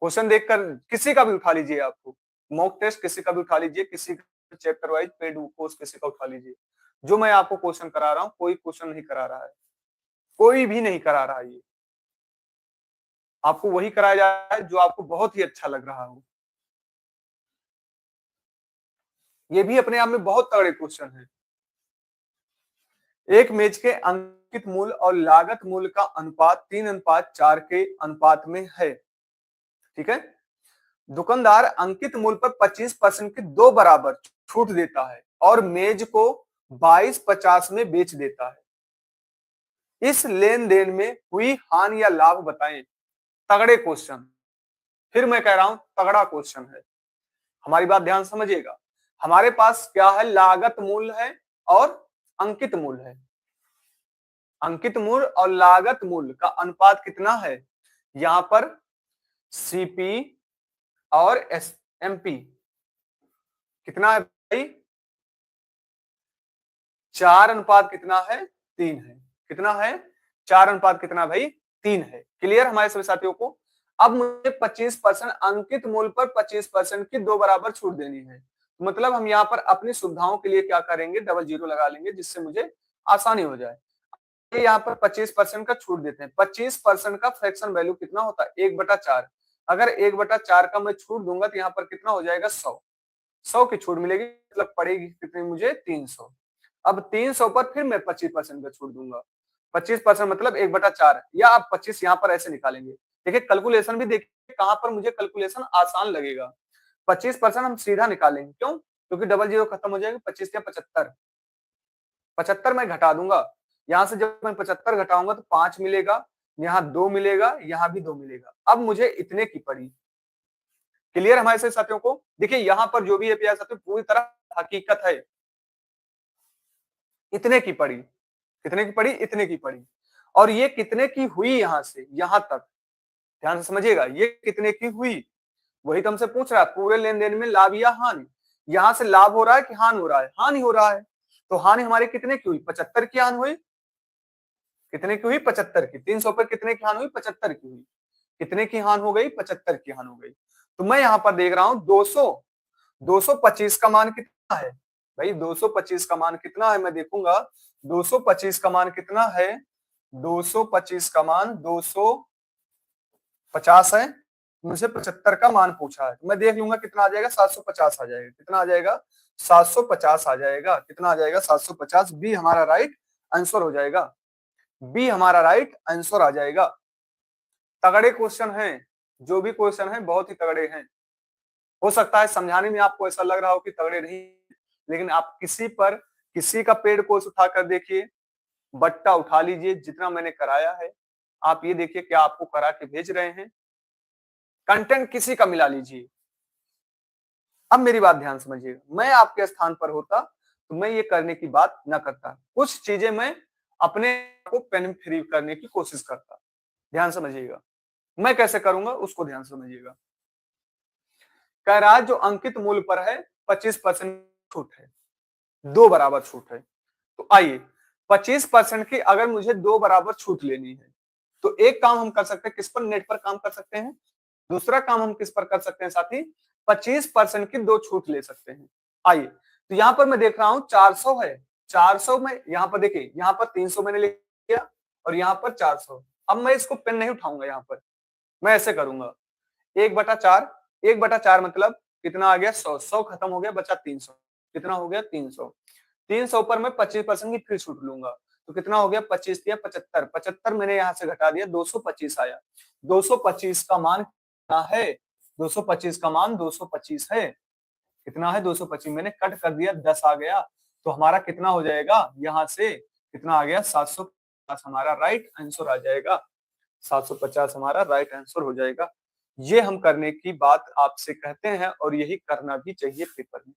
क्वेश्चन देखकर किसी का भी उठा लीजिए, आपको मॉक टेस्ट किसी का भी उठा लीजिए, किसी चैप्टर वाइज पेड कोर्स किसी का उठा लीजिए। जो मैं आपको क्वेश्चन करा रहा हूँ, कोई क्वेश्चन नहीं करा रहा है, कोई भी नहीं करा रहा है। ये आपको वही कराया जा रहा है जो आपको बहुत ही अच्छा लग रहा हो। ये भी अपने आप में बहुत तगड़े क्वेश्चन है। एक मेज के अंकित मूल्य और लागत मूल्य का अनुपात 3:4 के अनुपात में है। ठीक है, दुकानदार अंकित मूल्य पर 25% की 2 बराबर छूट देता है और मेज को 22.50 में बेच देता है। इस लेन देन में हुई हानि या लाभ बताएं। तगड़े क्वेश्चन, फिर मैं कह रहा हूं तगड़ा क्वेश्चन है। हमारी बात ध्यान समझिएगा, हमारे पास क्या है, लागत मूल्य है और अंकित मूल्य है। अंकित मूल्य और लागत मूल्य का अनुपात कितना है? यहां पर सीपी और एसएमपी कितना है भाई? 4 अनुपात कितना है? 3 है। कितना है? 4 अनुपात कितना भाई? 3 है। क्लियर हमारे सभी साथियों को? अब मुझे 25% अंकित मूल्य पर 25% की 2 बराबर छूट देनी है। मतलब हम यहाँ पर अपनी सुविधाओं के लिए क्या करेंगे? डबल जीरो लगा लेंगे, जिससे मुझे आसानी हो जाए। यहाँ पर 25% का छूट देते हैं। 25% का फ्रैक्शन वैल्यू कितना होता है? 1/4। अगर 1/4 का मैं छूट दूंगा तो यहाँ पर कितना हो जाएगा? 100। 100 की छूट मिलेगी, मतलब पड़ेगी कितनी मुझे? 300। अब 300 पर फिर मैं 25% का छूट दूंगा। 25% मतलब 1/4, या आप 25 यहाँ पर ऐसे निकालेंगे। देखिए कैलकुलेशन भी देखिए कहां पर मुझे कैलकुलेशन आसान लगेगा। 25% हम सीधा निकालेंगे, क्यों? क्योंकि डबल जीरो खत्म हो जाएगा। 25 या 75, 75 मैं घटा दूंगा। यहां से जब मैं 75 घटाऊंगा तो 5 मिलेगा, यहाँ 2 मिलेगा, यहाँ भी 2 मिलेगा। अब मुझे इतने की पड़ी। क्लियर हमारे से साथियों को? देखिए यहाँ पर जो भी एपीआई साथियों पूरी तरह हकीकत है। इतने की पड़ी। कितने की पड़ी? इतने की पड़ी। और ये कितने की हुई यहां से यहां तक? ध्यान से समझिएगा, ये कितने की हुई? वही तो हमसे पूछ रहा है, पूरे लेन देन में लाभ या हानि। यहां से लाभ हो रहा है कि हानि हो रहा है? हानि हो रहा है। तो हानि हमारी कितने की हुई? 75 की हानि हुई। कितने की हुई? 75 की। 300 पर कितने की हानि हुई? 75 की हुई। कितने की हानि हो गई? 75 की हानि हो गई। तो मैं यहाँ पर देख रहा हूं 200, 225 का मान कितना है भाई? 225 का मान कितना है मैं देखूंगा। 225 का मान कितना है? 225 का मान 250 है। मुझे 75 का मान पूछा है, मैं देख लूंगा कितना आ जाएगा। 750 आ जाएगा। कितना आ जाएगा? 750 आ जाएगा। कितना आ जाएगा? 750। बी हमारा राइट आंसर हो जाएगा। बी हमारा राइट आंसर आ जाएगा। तगड़े क्वेश्चन हैं, जो भी क्वेश्चन है बहुत ही तगड़े हैं। हो सकता है समझाने में आपको ऐसा लग रहा हो कि तगड़े नहीं, लेकिन आप किसी का पेड़ कोर्स उठा कर देखिए, बट्टा उठा लीजिए जितना मैंने कराया है। आप ये देखिए क्या आपको करा के भेज रहे हैं। कंटेंट किसी का मिला लीजिए। अब मेरी बात ध्यान समझिएगा, मैं आपके स्थान पर होता तो मैं ये करने की बात न करता। कुछ चीजें मैं अपने को पेन फ्री करने की कोशिश करता। ध्यान समझिएगा, मैं कैसे करूंगा उसको ध्यान समझिएगा। कह रहा है जो अंकित मूल्य पर है 25% छूट है, 2 बराबर छूट है। तो आइए 25% की अगर मुझे 2 बराबर छूट लेनी है तो एक काम हम कर सकते हैं, किस पर? नेट पर काम कर सकते हैं। दूसरा काम हम किस पर कर सकते हैं साथी? 25% की 2 छूट ले सकते हैं। आइए, तो यहां पर मैं देख रहा हूं 400 है। 400 में यहां पर देखिए, यहां पर 300 मैंने लिख दिया और यहां पर 400। अब मैं इसको पेन नहीं उठाऊंगा, यहां पर मैं ऐसे करूंगा 1/4। 1/4 मतलब कितना आ गया? 100। 100 खत्म हो गया, बचा 300। कितना हो गया? 300। 300 पर मैं 25% की फिर छूट लूंगा तो कितना हो गया? 25 या 75। 75 मैंने यहां से घटा दिया, 225 आया। 225 का मान कितना है? 225 का मान 225 है। कितना है? 225। मैंने कट कर दिया, 10 आ गया। तो हमारा कितना हो जाएगा? यहां से कितना आ गया? 750 हमारा राइट आंसर आ जाएगा। 750 हमारा राइट आंसर हो जाएगा। ये हम करने की बात आपसे कहते हैं और यही करना भी चाहिए पेपर में।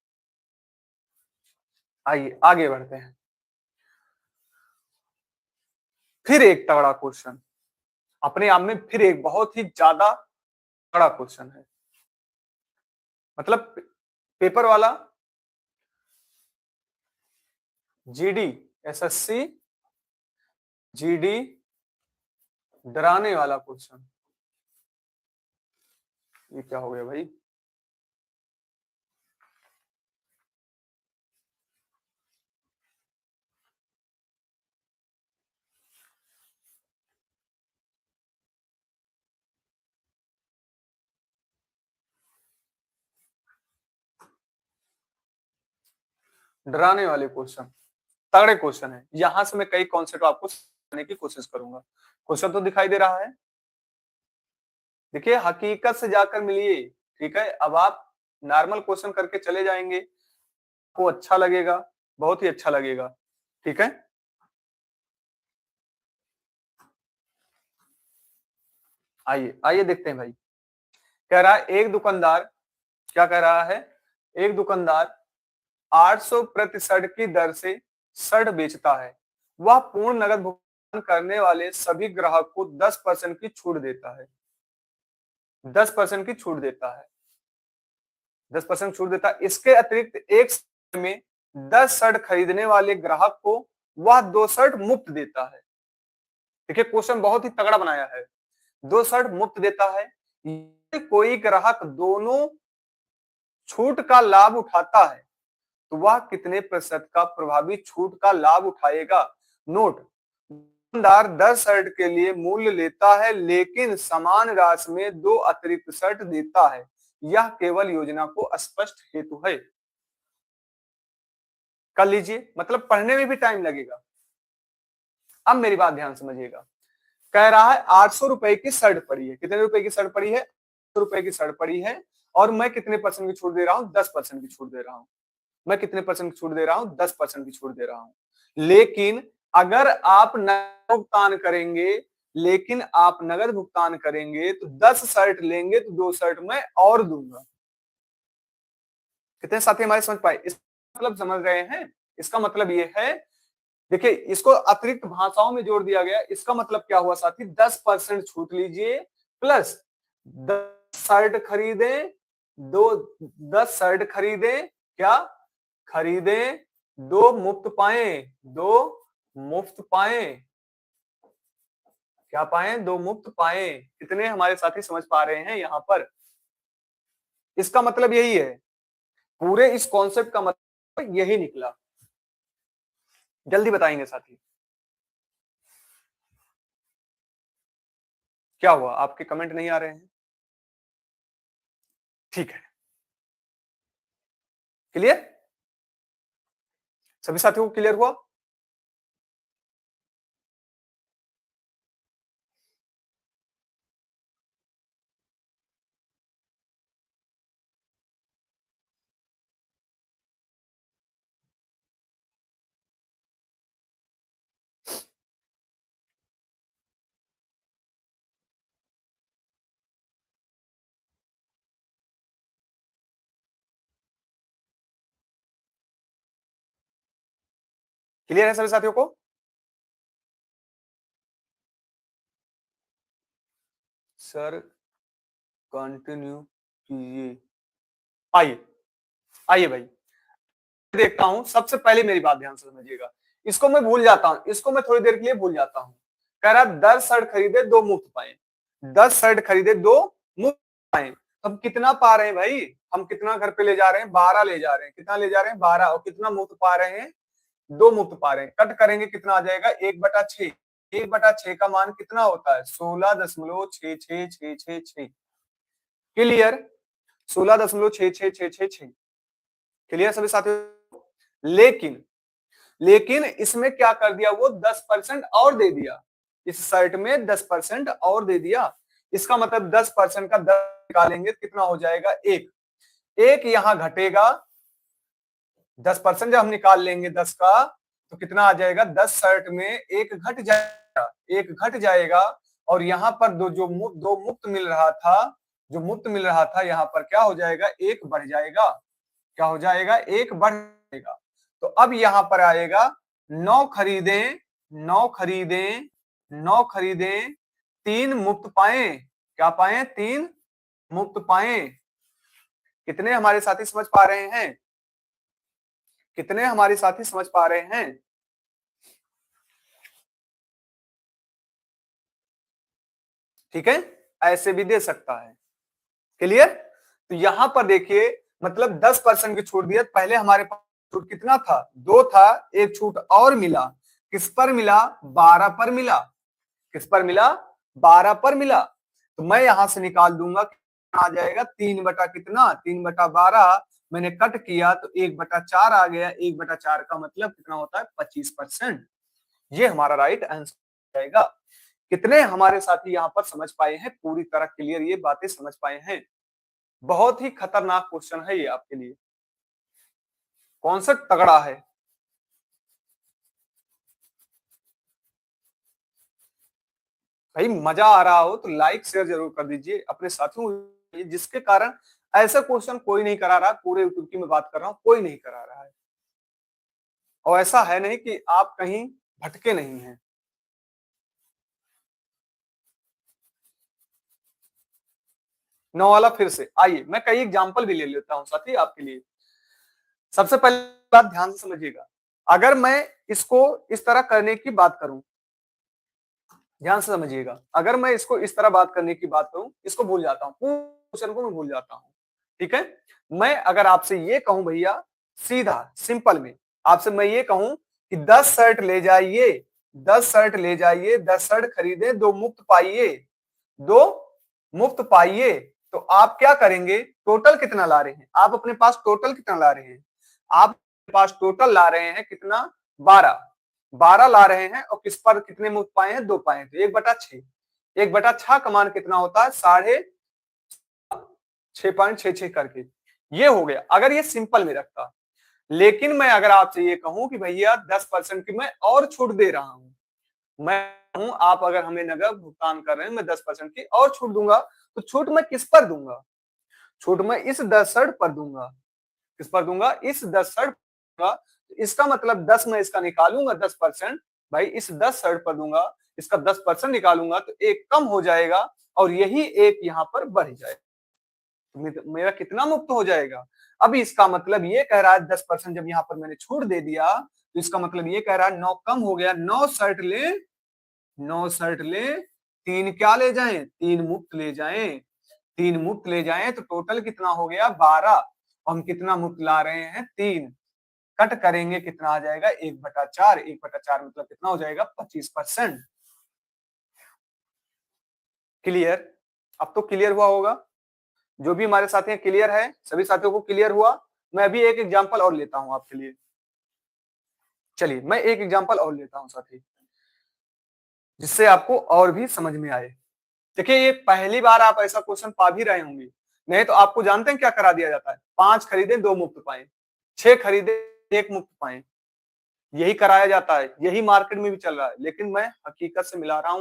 आइए आगे बढ़ते हैं। फिर एक तगड़ा क्वेश्चन, अपने आप में फिर एक बहुत ही ज्यादा तगड़ा क्वेश्चन है। मतलब पेपर वाला जीडी, एसएससी जीडी डराने वाला क्वेश्चन। ये क्या हो गया भाई? डराने वाले क्वेश्चन, तगड़े क्वेश्चन है। यहां से मैं कई कॉन्सेप्ट आपको समझाने की कोशिश करूंगा। क्वेश्चन तो दिखाई दे रहा है। देखिए हकीकत से जाकर मिलिए, ठीक है। अब आप नॉर्मल क्वेश्चन करके चले जाएंगे, आपको अच्छा लगेगा, बहुत ही अच्छा लगेगा, ठीक है। आइए आइए देखते हैं भाई। कह रहा है एक दुकानदार, क्या कह रहा है? एक दुकानदार 800 प्रति शर्ट की दर से शर्ट बेचता है। वह पूर्ण नगद करने वाले सभी ग्राहक को 10% की छूट देता है। 10% की छूट देता है। 10% छूट देता है। इसके अतिरिक्त एक समय में 10 शर्ट खरीदने वाले ग्राहक को वह 2 शर्ट मुफ्त देता है। देखिए क्वेश्चन बहुत ही तगड़ा बनाया है। 2 शर्ट मुफ्त देता है। यदि कोई ग्राहक दोनों छूट का लाभ उठाता है तो वह कितने प्रतिशत का प्रभावी छूट का लाभ उठाएगा? नोट, दुकानदार 10 शर्ट के लिए मूल्य लेता है लेकिन समान राशि में 2 अतिरिक्त शर्ट देता है। यह केवल योजना को स्पष्ट हेतु है। कर लीजिए, मतलब पढ़ने में भी टाइम लगेगा। अब मेरी बात ध्यान समझिएगा। कह रहा है 800 रुपए की शर्ट पड़ी है। कितने रुपए की शर्ट पड़ी है? 800 रुपए की शर्ट पड़ी है और मैं कितने परसेंट की छूट दे रहा हूं? 10% की छूट दे रहा हूं। मैं कितने परसेंट की छूट दे रहा हूं? 10% की छूट दे रहा हूं। लेकिन अगर आप नगद भुगतान करेंगे आप नगद भुगतान करेंगे तो 10 शर्ट लेंगे तो 2 शर्ट मैं और दूंगा। कितने साथी हमारे समझ पाए? इसका मतलब समझ रहे हैं? इसका मतलब ये है, देखिए इसको अतिरिक्त भाषाओं में जोड़ दिया गया। इसका मतलब क्या हुआ साथी? 10% छूट लीजिए प्लस 10 शर्ट खरीदे, दो 10 शर्ट खरीदे, क्या खरीदे, 2 मुफ्त पाए, 2 मुफ्त पाए, क्या पाए? 2 मुफ्त पाए। कितने हमारे साथी समझ पा रहे हैं यहां पर? इसका मतलब यही है, पूरे इस कॉन्सेप्ट का मतलब यही निकला। जल्दी बताएंगे साथी। क्या हुआ? आपके कमेंट नहीं आ रहे हैं? ठीक है, क्लियर? सभी साथियों को क्लियर हुआ? क्लियर है सभी साथियों को? सर कंटिन्यू कीजिए। आइए, आइए भाई, देखता हूं। सबसे पहले मेरी बात ध्यान से समझिएगा। इसको मैं भूल जाता हूं, इसको मैं थोड़ी देर के लिए भूल जाता हूं। कह रहा 10 शर्ट खरीदे 2 मुफ्त पाए। 10 शर्ट खरीदे 2 मुफ्त पाए। हम कितना पा रहे हैं भाई? हम कितना घर पे ले जा रहे हैं? 12 ले जा रहे हैं। कितना ले जा रहे हैं? 12। और कितना मुफ्त पा रहे हैं? 2 मुफ्त पा रहे हैं। कट करेंगे कितना आ जाएगा? 1/6। 1/6 का मान कितना होता है? 16.6666। क्लियर? 16.6666। क्लियर सभी साथियों? लेकिन इसमें क्या कर दिया? वो 10% और दे दिया। इस शर्ट में 10% और दे दिया। इसका मतलब 10% का 10 निकालेंगे कितना हो जाएगा? 1। एक यहां घटेगा। 10% जब हम निकाल लेंगे 10 का तो कितना आ जाएगा? 10 शर्ट में एक घट जाएगा, एक घट जाएगा। और यहाँ पर दो मुफ्त मिल रहा था, जो मुफ्त मिल रहा था यहाँ पर क्या हो जाएगा? एक बढ़ जाएगा। क्या हो जाएगा? एक बढ़ जाएगा। तो अब यहां पर आएगा 9 खरीदे, 9 खरीदे, 9 खरीदे, 3 मुफ्त पाए। क्या पाए? 3 मुफ्त पाए। कितने हमारे साथी समझ पा रहे हैं? कितने हमारे साथी समझ पा रहे हैं? ठीक है, ऐसे भी दे सकता है। क्लियर? तो यहां पर देखिए, मतलब 10% की छूट दिया। पहले हमारे पास छूट कितना था? 2 था। एक छूट और मिला। किस पर मिला? 12 पर मिला। किस पर मिला? 12 पर मिला। तो मैं यहां से निकाल दूंगा, आ जाएगा 3 बटा कितना? 3/12। मैंने कट किया तो 1/4 आ गया। 1/4 का मतलब कितना होता है? 25%। ये हमारा राइट आंसर जाएगा। कितने हमारे साथी यहाँ पर समझ पाए हैं? पूरी तरह क्लियर ये बातें समझ पाए हैं? बहुत ही खतरनाक क्वेश्चन है ये आपके लिए। कॉन्सेप्ट तगड़ा है। भाई मजा आ रहा हो तो लाइक शेयर जरूर कर दीजिए अपने साथियों को, जिसके कारण ऐसा क्वेश्चन कोई नहीं करा रहा। पूरे यूट्यूब की मैं बात कर रहा हूं, कोई नहीं करा रहा है। और ऐसा है नहीं कि आप कहीं भटके नहीं हैं। 9 वाला फिर से। आइए मैं कई एग्जांपल भी ले लेता हूं साथी आपके लिए। सबसे पहले बात ध्यान से समझिएगा, अगर मैं इसको इस तरह करने की बात करूं, ध्यान से समझिएगा, अगर मैं इसको इस तरह बात करने की बात करूं, इसको भूल जाता हूं, क्वेश्चन को मैं भूल जाता हूं। ठीक है, मैं अगर आपसे ये कहूं भैया, सीधा सिंपल में आपसे मैं ये कहूं कि 10 शर्ट ले जाइए, 10 शर्ट ले जाइए, 10 शर्ट खरीदे, 2 मुफ्त पाइए, 2 मुफ्त पाइए, तो आप क्या करेंगे, टोटल कितना ला रहे हैं, आप अपने पास टोटल कितना ला रहे हैं, आप अपने पास टोटल ला रहे हैं कितना, 12, 12 ला रहे हैं, और किस पर कितने मुफ्त पाए हैं, 2 पाए हैं, तो 1/6, 1/6 का मान कितना होता है, 6.66 करके, ये हो गया अगर ये सिंपल में रखता। लेकिन मैं अगर आपसे ये कहूं कि भैया 10% की मैं और छूट दे रहा हूं, मैं हूं आप अगर हमें नगद भुगतान कर रहे हैं, मैं 10% की और छूट दूंगा, तो छूट मैं किस पर दूंगा, छूट मैं इस 10 शर्ट पर दूंगा, किस पर दूंगा, इस 10 शर्ट पर। इसका मतलब 10 मैं इसका निकालूंगा 10%, भाई इस 10 शर्ट पर दूंगा, इसका 10% निकालूंगा तो एक कम हो जाएगा, और यही एक यहाँ पर बढ़ जाएगा, मेरा कितना मुक्त हो जाएगा। अब इसका मतलब ये कह रहा है 10% जब यहाँ पर मैंने छूट दे दिया, तो इसका मतलब ये कह रहा है 9 कम हो गया, 9 शर्ट ले, 9 शर्ट ले, 3 क्या ले जाएं, 3 मुफ्त ले जाएं, 3 मुफ्त ले जाएं, तो टोटल कितना हो गया 12, और हम कितना मुफ्त ला रहे हैं 3, कट करेंगे कितना आ जाएगा 1/4, 1/4 मतलब कितना हो जाएगा 25%। क्लियर, अब तो क्लियर हुआ होगा, जो भी हमारे साथी क्लियर है, सभी साथियों को क्लियर हुआ। मैं अभी एक एग्जांपल और लेता हूं आपके लिए, चलिए मैं एक एग्जांपल और लेता हूं साथी, जिससे आपको और भी समझ में आए। देखिए ये पहली बार आप ऐसा क्वेश्चन पा भी रहे होंगे, नहीं तो आपको जानते हैं क्या करा दिया जाता है, 5 खरीदे 2 मुफ्त पाए, 6 खरीदे 1 मुफ्त पाए, यही कराया जाता है, यही मार्केट में भी चल रहा है, लेकिन मैं हकीकत से मिला रहा हूं।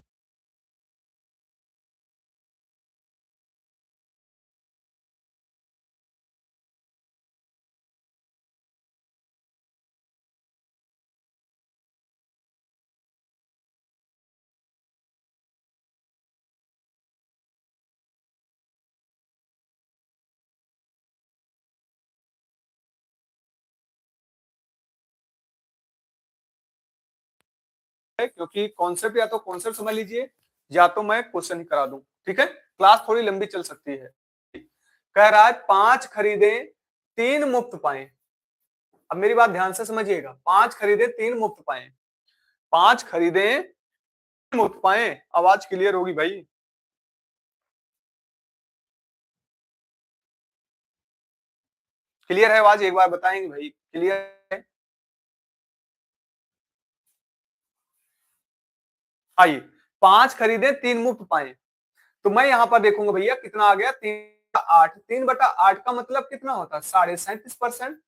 क्योंकि कॉन्सेप्ट या तो कॉन्सेप्ट समझ लीजिए, या तो मैं क्वेश्चन ही करा दूं, ठीक है, क्लास थोड़ी लंबी चल सकती है। कह रहा है 5 खरीदे 3 मुफ्त पाए, अब मेरी बात ध्यान से समझिएगा, 5 खरीदे 3 मुफ्त पाए, 5 खरीदे मुफ्त पाए, आवाज क्लियर होगी भाई, क्लियर है आवाज, एक बार बताएंगे भाई क्लियर है। आइए, 5 खरीदे 3 मुफ्त पाए, तो मैं यहां पर देखूंगा भैया कितना आ गया, 3/8, 3/8 का मतलब कितना होता है 37.5%,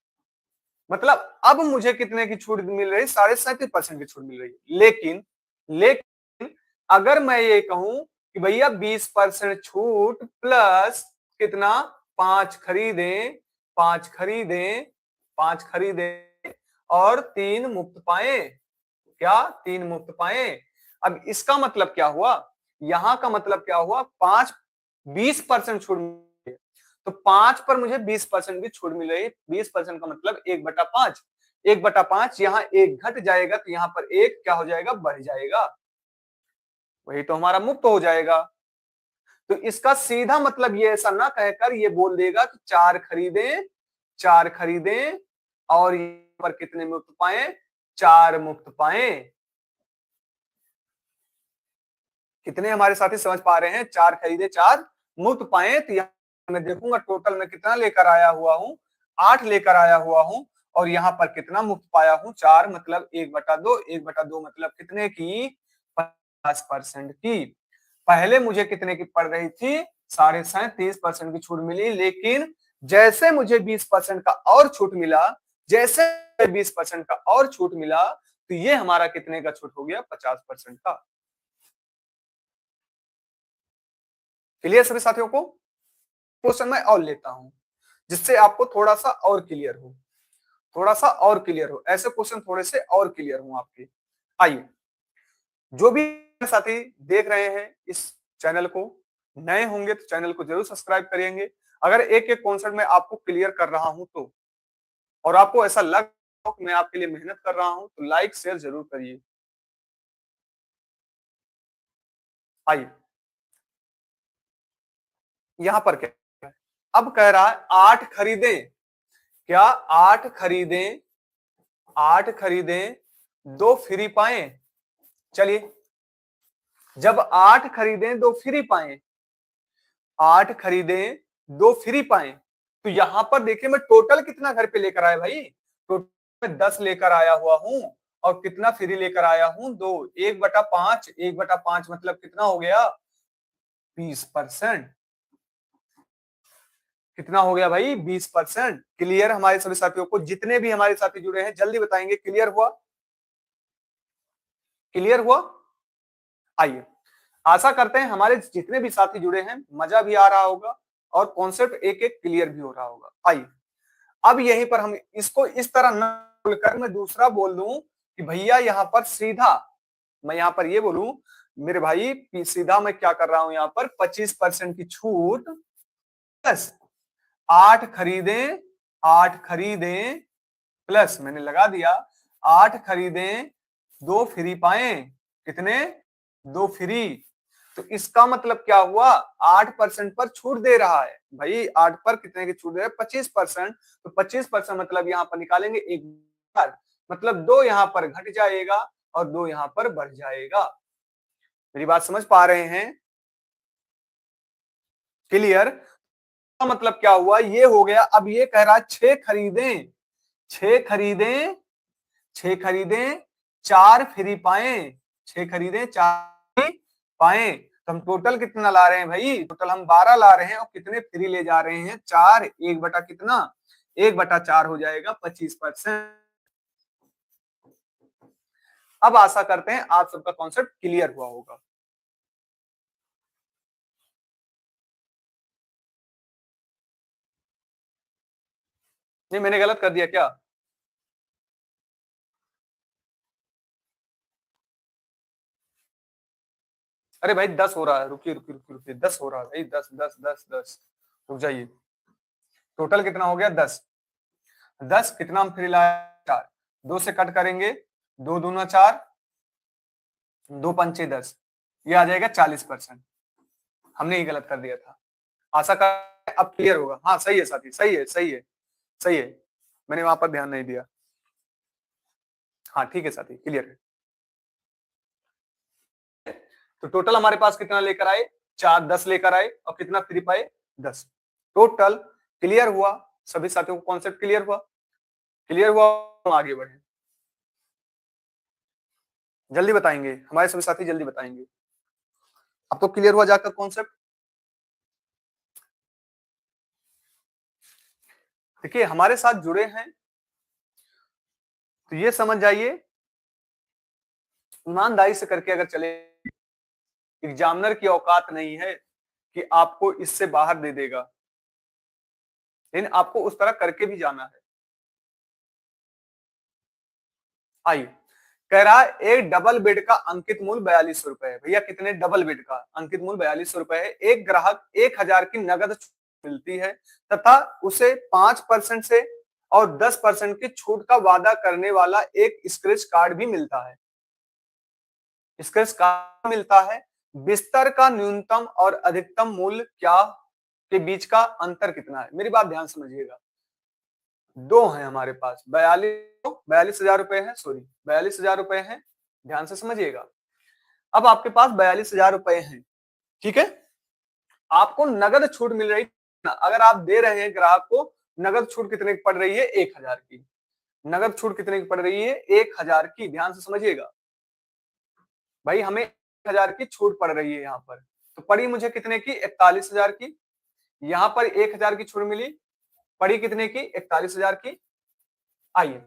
मतलब अब मुझे कितने की छूट मिल रही, 37.5% की छूट मिल रही है। लेकिन लेकिन अगर मैं ये कहूं कि भैया 20% छूट प्लस कितना, 5 खरीदे, 5 खरीदे, 5 खरीदे, और 3 मुफ्त पाए, क्या 3 मुफ्त पाए। अब इसका मतलब क्या हुआ, यहां का मतलब क्या हुआ, 5 20% छूट मिली है, तो 5 पर मुझे 20% की छूट मिल रही है, 20% का मतलब 1/5, 1/5 यहाँ एक घट जाएगा, तो यहाँ पर एक क्या हो जाएगा, बढ़ जाएगा, वही तो हमारा मुफ्त हो जाएगा। तो इसका सीधा मतलब ये ऐसा ना कहकर ये बोल देगा कि 4 खरीदे, 4 खरीदे, और यहाँ पर कितने मुफ्त पाए, 4 मुफ्त पाए। कितने हमारे साथी समझ पा रहे हैं, 4 खरीदे 4 मुफ्त पाए, तो यहाँ मैं देखूंगा टोटल में कितना लेकर आया हुआ हूँ, 8 लेकर आया हुआ हूँ, और यहाँ पर कितना मुफ्त पाया हूँ, 4 मतलब 1/2, 1/2 मतलब कितने की, 50% की। पहले मुझे कितने की पड़ रही थी, 37.5% की छूट मिली, लेकिन जैसे मुझे 20% का और छूट मिला, जैसे 20% का और छूट मिला, तो ये हमारा कितने का छूट हो गया, 50% का। क्लियर सभी साथियों को, क्वेश्चन मैं और लेता हूं, जिससे आपको थोड़ा सा और क्लियर हो, थोड़ा सा और क्लियर हो, ऐसे क्वेश्चन थोड़े से और क्लियर हो आपके। आइए, जो भी साथी देख रहे हैं इस चैनल को, नए होंगे तो चैनल को जरूर सब्सक्राइब करेंगे। अगर एक एक कॉन्सेप्ट में आपको क्लियर कर रहा हूं तो, और आपको ऐसा लग रहा हो कि मैं आपके लिए मेहनत कर रहा हूं, तो लाइक शेयर जरूर करिए। आइए, यहां पर क्या है, अब कह रहा है 8 खरीदें। क्या 8 खरीदें, 8 खरीदें 2 फ्री पाए। चलिए, जब 8 खरीदें 2 फ्री पाए, 8 खरीदें 2 फ्री पाए, तो यहां पर देखिए मैं टोटल कितना घर पे लेकर आया भाई, टोटल में 10 लेकर आया हुआ हूं, और कितना फ्री लेकर आया हूं, 2। 1/5, 1/5 मतलब कितना हो गया, 20%। कितना हो गया भाई, 20%। क्लियर हमारे सभी साथियों को, जितने भी हमारे साथी जुड़े हैं जल्दी बताएंगे, क्लियर हुआ, क्लियर हुआ। आइए, आशा करते हैं हमारे जितने भी साथी जुड़े हैं मजा भी आ रहा होगा और कॉन्सेप्ट एक एक क्लियर भी हो रहा होगा। आइए, अब यहीं पर हम इसको इस तरह न बोलकर मैं दूसरा बोल दूं कि भैया यहां पर सीधा, मैं यहां पर ये बोलूं मेरे भाई सीधा मैं क्या कर रहा हूं, यहां पर 25% की छूट प्लस 8 खरीदें, 8 खरीदें प्लस मैंने लगा दिया 8 खरीदें 2 फ्री पाए। कितने, 2 फ्री। तो इसका मतलब क्या हुआ, 8% पर छूट दे रहा है भाई। 8 पर कितने की छूट दे रहा है, 25%। तो 25% मतलब यहां पर निकालेंगे एक बार, मतलब 2 यहां पर घट जाएगा और 2 यहां पर बढ़ जाएगा। मेरी बात समझ पा रहे हैं, क्लियर। तो मतलब क्या हुआ, ये हो गया। अब ये कह रहा है 6 खरीदें, 6 खरीदें, 6 खरीदें 4 फ्री पाए, 6 खरीदें 4 पाए। तो हम टोटल कितना ला रहे हैं भाई, टोटल हम 12 ला रहे हैं, और कितने फ्री ले जा रहे हैं, 4। 1 बटा कितना, 1/4 हो जाएगा, 25%। अब आशा करते हैं आप सबका कॉन्सेप्ट क्लियर हुआ होगा। नहीं, मैंने गलत कर दिया क्या। अरे भाई 10 हो रहा है, रुकिए रुकिए रुकिए रुकिए, 10 हो रहा है भाई, 10 10 10 10। रुक जाइए, टोटल कितना हो गया, 10। 10 कितना हम फ्री लाए, 4। 2 से कट करेंगे, 2 दूना 4, 2 पंचे 10, ये आ जाएगा 40%। हमने ही गलत कर दिया था। आशा कर अब क्लियर होगा। हाँ सही है साथी, सही है, सही है, सही है। मैंने वहां पर ध्यान नहीं दिया। हाँ ठीक है साथी, क्लियर है। तो टोटल हमारे पास कितना लेकर आए, 4, 10 लेकर आए, और कितना फ्री पाए, 10। टोटल क्लियर हुआ, सभी साथियों को कॉन्सेप्ट क्लियर हुआ, क्लियर हुआ। हम आगे बढ़े, जल्दी बताएंगे हमारे सभी साथी, जल्दी बताएंगे। अब तो क्लियर हुआ जाकर कॉन्सेप्ट। देखिए हमारे साथ जुड़े हैं तो ये समझ जाइए, ईमानदारी से करके अगर चले, एग्जामिनर की औकात नहीं है कि आपको इससे बाहर दे देगा, लेकिन आपको उस तरह करके भी जाना है। आइए, कह रहा है एक डबल बेड का अंकित मूल्य 4200 रुपए है। भैया कितने, डबल बेड का अंकित मूल्य 4200 रुपए है। एक ग्राहक 1000 की नगद छूट मिलती है तथा उसे 5% से और 10% की छूट का वादा करने वाला एक स्क्रैच कार्ड भी मिलता है। स्क्रैच कार्ड मिलता है। बिस्तर का न्यूनतम और अधिकतम मूल्य क्या के बीच का अंतर कितना है। मेरी बात ध्यान समझिएगा, दो है हमारे पास, 42,000 रुपए है, सॉरी 42,000 रुपए है, ध्यान से समझिएगा। अब आपके पास 42,000 रुपए हैं, ठीक है। आपको नगद छूट मिल रही है, अगर आप दे रहे हैं ग्राहक को, नगद छूट कितने की पड़ रही है, 1,000 की। नगद छूट कितने की पड़ रही है, 1,000 की। ध्यान से समझिएगा भाई, हमें 1,000 की छूट पड़ रही है यहाँ पर। तो पड़ी मुझे कितने की, 41,000 की। यहाँ पर 1,000 की छूट मिली, पड़ी कितने की, 41,000 की। आइए,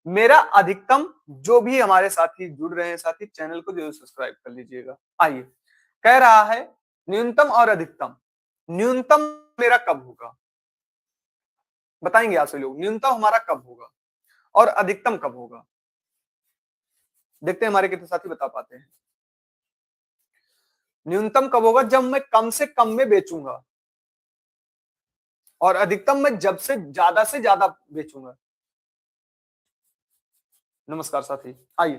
मेरा अधिकतम, जो भी हमारे साथी जुड़ रहे हैं साथी, चैनल को जरूर सब्सक्राइब कर लीजिएगा। आइए, कह रहा है न्यूनतम और अधिकतम। न्यूनतम मेरा कब होगा, बताएंगे आप सभी लोग, न्यूनतम हमारा कब होगा और अधिकतम कब होगा। देखते हैं हमारे कितने साथी बता पाते हैं। न्यूनतम कब होगा? जब मैं कम से कम में बेचूंगा, और अधिकतम मैं जब से ज्यादा बेचूंगा। नमस्कार साथी, आइए।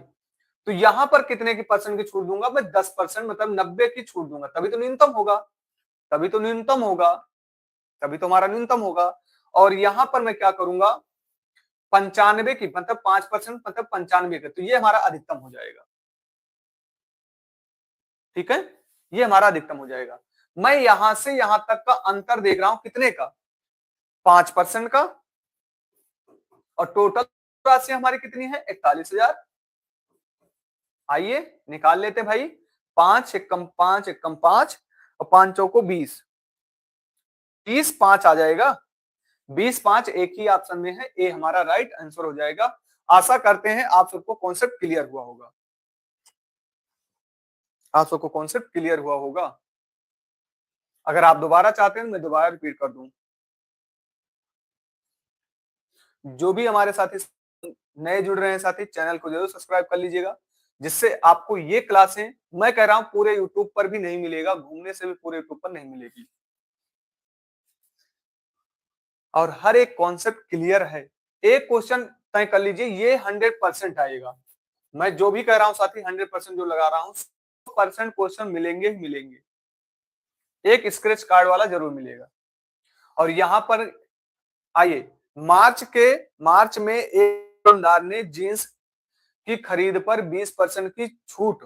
तो यहां पर कितने की परसेंट की छूट दूंगा मैं? 10%, मतलब 90 की छूट दूंगा, तभी तो न्यूनतम होगा, तभी तो न्यूनतम होगा, तभी तो हमारा न्यूनतम होगा। और यहां पर मैं क्या करूंगा? 95 की, मतलब 5%, मतलब 95 का, तो ये हमारा अधिकतम हो जाएगा। ठीक है, ये हमारा अधिकतम हो जाएगा। मैं यहां से यहां तक का अंतर देख रहा हूं, कितने का? 5% का। और टोटल राशि हमारी कितनी है? 41,000। आइए निकाल लेते भाई। 5 एकम 5 एकम 5, और 5 चौको 20, 30 5 आ जाएगा। 20 5 एक ही ऑप्शन में है, ए हमारा राइट आंसर हो जाएगा। आशा करते हैं आप सबको कॉन्सेप्ट क्लियर हुआ होगा, आप सबको कॉन्सेप्ट क्लियर हुआ होगा। अगर आप दोबारा चाहते हैं मैं दोबारा रिपीट कर दूं। जो भी हमारे साथी नए जुड़ रहे हैं साथी, चैनल को जरूर सब्सक्राइब कर लीजिएगा, जिससे आपको ये क्लासें, मैं कह रहा हूं पूरे यूट्यूब पर भी नहीं मिलेगा, घूमने से भी पूरे यूट्यूब पर नहीं मिलेगी, और हर एक कॉन्सेप्ट क्लियर है। एक क्वेश्चन तय कर लीजिए, ये 100% आएगा। मैं जो भी कह रहा हूं साथी, 100% जो लगा रहा हूं, 100% क्वेश्चन मिलेंगे ही मिलेंगे। एक स्क्रैच कार्ड वाला जरूर मिलेगा। और यहां पर आइए, मार्च में एक दुकानदार ने जींस की खरीद पर 20% की छूट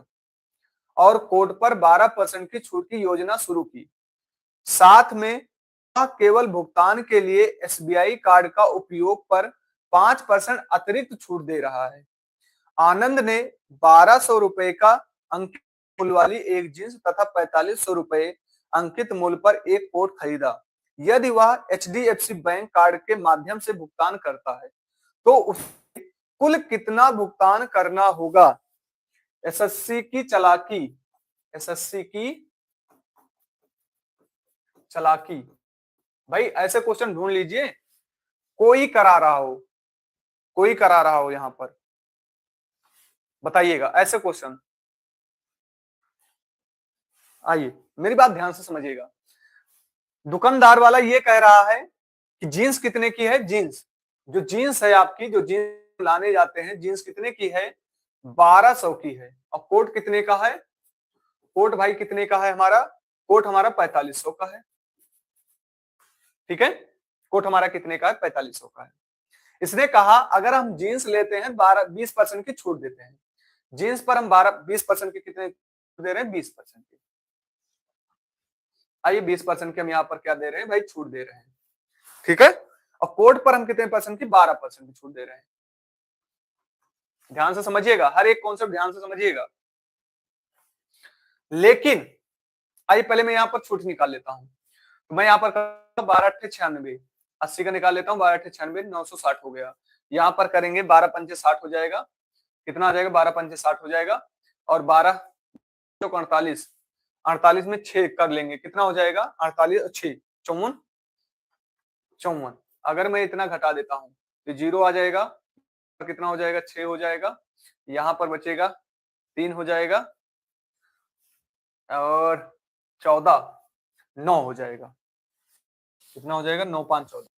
और कोट पर 12% की छूट की योजना शुरू की। साथ में केवल भुगतान के लिए एसबीआई कार्ड का उपयोग पर 5% अतिरिक्त छूट दे रहा है। आनंद ने 1200 रुपए का अंकित मूल्य वाली एक जींस तथा 4500 रुपए अंकित मूल्य पर एक कोट खरीदा। यदि वह एचडीएफसी बैंक कार्ड के माध्यम से भुगतान करता है तो उसे कुल कितना भुगतान करना होगा? एसएससी की चालाकी, एसएससी की चालाकी। भाई ऐसे क्वेश्चन ढूंढ लीजिए, कोई करा रहा हो, कोई करा रहा हो यहां पर, बताइएगा ऐसे क्वेश्चन। आइए मेरी बात ध्यान से समझिएगा। दुकानदार वाला ये कह रहा है कि जीन्स कितने की है? जीन्स, जो जीन्स है आपकी, जो जीन्स लाने जाते हैं, जीन्स कितने की है? 1200 की है। और कोट कितने का है? कोट भाई कितने का है हमारा? कोट हमारा 4500 का है। ठीक है, कोट हमारा कितने का है? 4500 का है। इसने कहा अगर हम जीन्स लेते हैं 20% की छूट देते हैं, जीन्स पर हम 20% की कितने दे रहे हैं? 20% की। आइए 20% की हम यहाँ पर क्या दे रहे हैं भाई? छूट दे रहे हैं। ठीक है, और कोट पर हम कितने परसेंट की? 12% की छूट दे रहे हैं। ध्यान से समझिएगा, हर एक कॉन्सेप्ट ध्यान से समझिएगा। लेकिन आइए पहले मैं यहाँ पर छूट निकाल लेता हूं। तो मैं यहाँ पर 12×96, 80 का निकाल लेता हूँ, 12×96 960 हो गया। यहाँ पर करेंगे 12×5 = 60 हो जाएगा। कितना आ जाएगा? 12×5 = 60 हो जाएगा। और 12 चौक 48, 48 में 6 कर लेंगे, कितना हो जाएगा? 48 और 6 54, 54। अगर मैं इतना घटा देता हूँ तो 0 आ जाएगा, कितना हो जाएगा? 6 हो जाएगा। यहाँ पर बचेगा 3 हो जाएगा, और 14 9 हो जाएगा। कितना हो जाएगा? 9 5 14।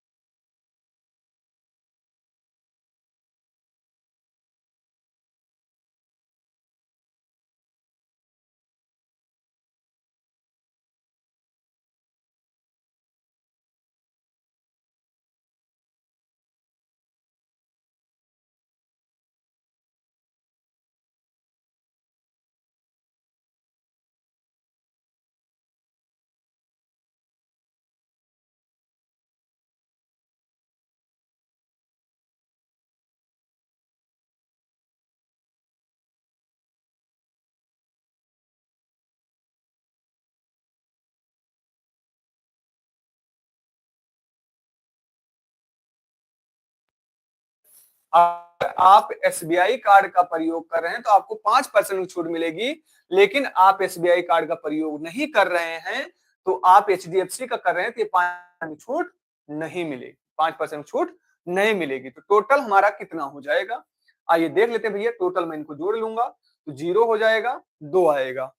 अगर आप एसबीआई कार्ड का प्रयोग कर रहे हैं तो आपको 5% की छूट मिलेगी, लेकिन आप एसबीआई कार्ड का प्रयोग नहीं कर रहे हैं तो आप एचडीएफसी का कर रहे हैं तो 5% छूट नहीं मिलेगी, 5% छूट नहीं मिलेगी। तो टोटल हमारा कितना हो जाएगा? आइए देख लेते हैं भैया। टोटल मैं इनको जोड़ लूंगा तो 0 हो जाएगा, 2 आएगा।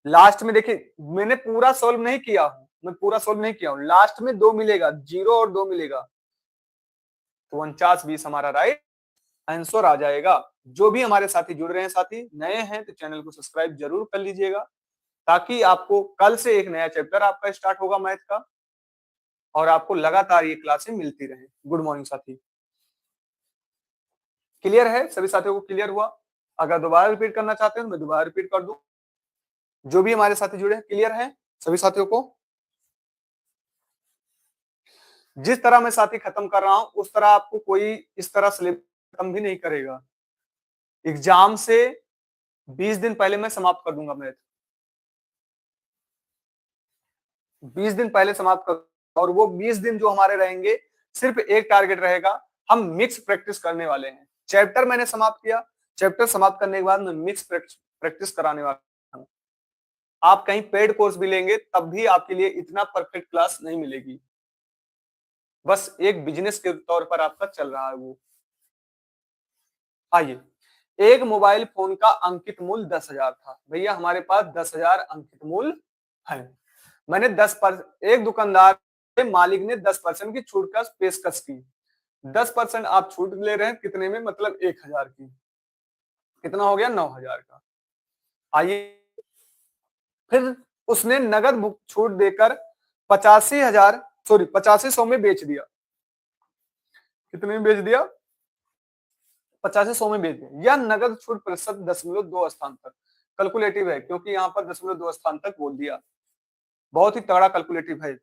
लास्ट में देखिए मैंने पूरा सोल्व नहीं किया हूं, मैं पूरा सोल्व नहीं किया हूं, लास्ट में 2 मिलेगा, 0 और 2 मिलेगा, तो 49-20 हमारा राइट आंसर आ जाएगा। जो भी हमारे साथी जुड़ रहे हैं, साथी नए हैं तो चैनल को सब्सक्राइब जरूर कर लीजिएगा, ताकि आपको कल से एक नया चैप्टर आपका स्टार्ट होगा मैथ का, और आपको लगातार ये क्लासें मिलती रहे। गुड मॉर्निंग साथी। क्लियर है? सभी साथियों को क्लियर हुआ? अगर दोबारा रिपीट करना चाहते हैं तो मैं दोबारा रिपीट कर दूं। जो भी हमारे साथी जुड़े हैं, क्लियर है सभी साथियों को? जिस तरह मैं साथी खत्म कर रहा हूं उस तरह आपको कोई इस तरह सिलेबस खत्म भी नहीं करेगा। एग्जाम से 20 दिन पहले मैं समाप्त कर दूंगा मैथ, 20 दिन पहले समाप्त कर, और वो 20 दिन जो हमारे रहेंगे सिर्फ एक टारगेट रहेगा, हम मिक्स प्रैक्टिस करने वाले हैं। चैप्टर मैंने समाप्त किया, चैप्टर समाप्त करने के बाद मैं मिक्स प्रैक्टिस कराने वाला हूं। आप कहीं पेड कोर्स भी लेंगे तब भी आपके लिए इतना परफेक्ट क्लास नहीं मिलेगी, बस एक बिजनेस के तौर पर आपका चल रहा है वो। आइए, एक मोबाइल फोन का अंकित मूल्य 10,000 था। भैया हमारे पास 10,000 अंकित मूल्य है। मैंने एक दुकानदार के मालिक ने 10% की छूट का पेशकश की। 10% आप छूट ले रहे हैं कितने में? मतलब 1,000 की। कितना हो गया? 9,000 का। आइए, फिर उसने नगद छूट देकर 85,000 में बेच दिया। कितने में बेच दिया? 85 में बेच दिया। यह नगद छूट प्रतिशत 0.2 स्थान तक कैलकुलेटिव है, क्योंकि यहाँ पर 0.2 स्थान तक बोल दिया। बहुत ही तगड़ा कैलकुलेटिव है।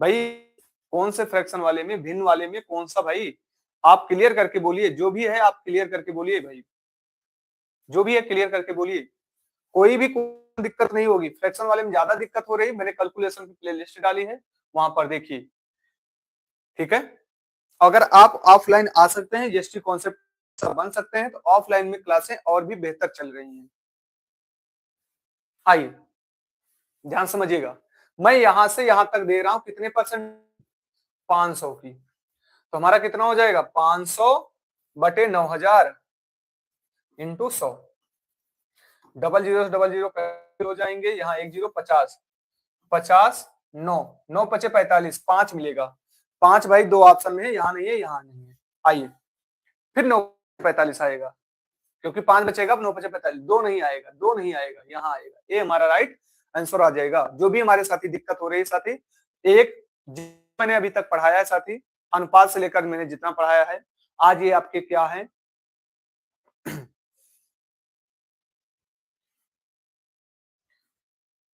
भाई कौन से फ्रैक्शन वाले में, भिन्न वाले में कौन सा भाई? आप क्लियर करके बोलिए, जो भी है आप क्लियर करके बोलिए भाई, जो भी है क्लियर करके बोलिए। कोई भी दिक्कत नहीं होगी। फ्रैक्शन वाले में ज्यादा दिक्कत हो रही, मैंने कैलकुलेशन की प्लेलिस्ट डाली है, वहां पर देखिए, ठीक है। अगर आप ऑफलाइन आ सकते हैं, जीएसटी कॉन्सेप्ट बन सकते हैं, तो ऑफलाइन में क्लासें और भी बेहतर चल रही हैं। आइए ध्यान समझिएगा, मैं यहां से यहां तक दे रहा हूं कितने परसेंट? 500 की। तो हमारा कितना हो जाएगा? 500 बटे 9,000 इंटू 100। डबल जीरो हो जाएंगे, यहाँ एक जीरो 50, 50 9, 9 पचे 45, 5 मिलेगा। 5 भाई दो ऑप्शन में है, यहाँ नहीं है, यहाँ नहीं है। आइए फिर 9 45 आएगा, क्योंकि 5 बचेगा, 9 पचे 45, 2 नहीं आएगा, 2 नहीं आएगा, यहाँ आएगा। ये हमारा राइट आंसर आ जाएगा। जो भी हमारे साथी दिक्कत हो रही है साथी, एक मैंने अभी तक पढ़ाया है साथी, अनुपात से लेकर मैंने जितना पढ़ाया है, आज ये आपके क्या है?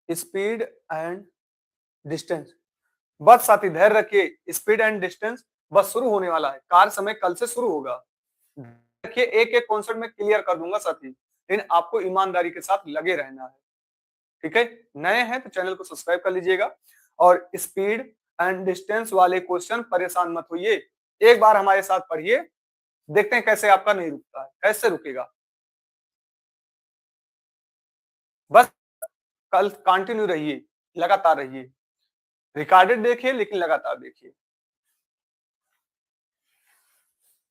Speed and distance. बस साथी धैर्य रखिए, स्पीड एंड डिस्टेंस बस शुरू होने वाला है, कार्य समय कल से शुरू होगा। देखिए एक एक कॉन्सेप्ट में क्लियर कर दूंगा साथी, लेकिन आपको ईमानदारी के साथ लगे रहना है, ठीक है। नए हैं तो चैनल को सब्सक्राइब कर लीजिएगा, और स्पीड एंड डिस्टेंस वाले क्वेश्चन परेशान मत होइए, एक बार हमारे साथ पढ़िए, देखते हैं कैसे आपका नहीं रुकता है, कैसे रुकेगा। बस कल कंटिन्यू रहिए, लगातार रहिए, रिकॉर्डेड देखिए लेकिन लगातार देखिए,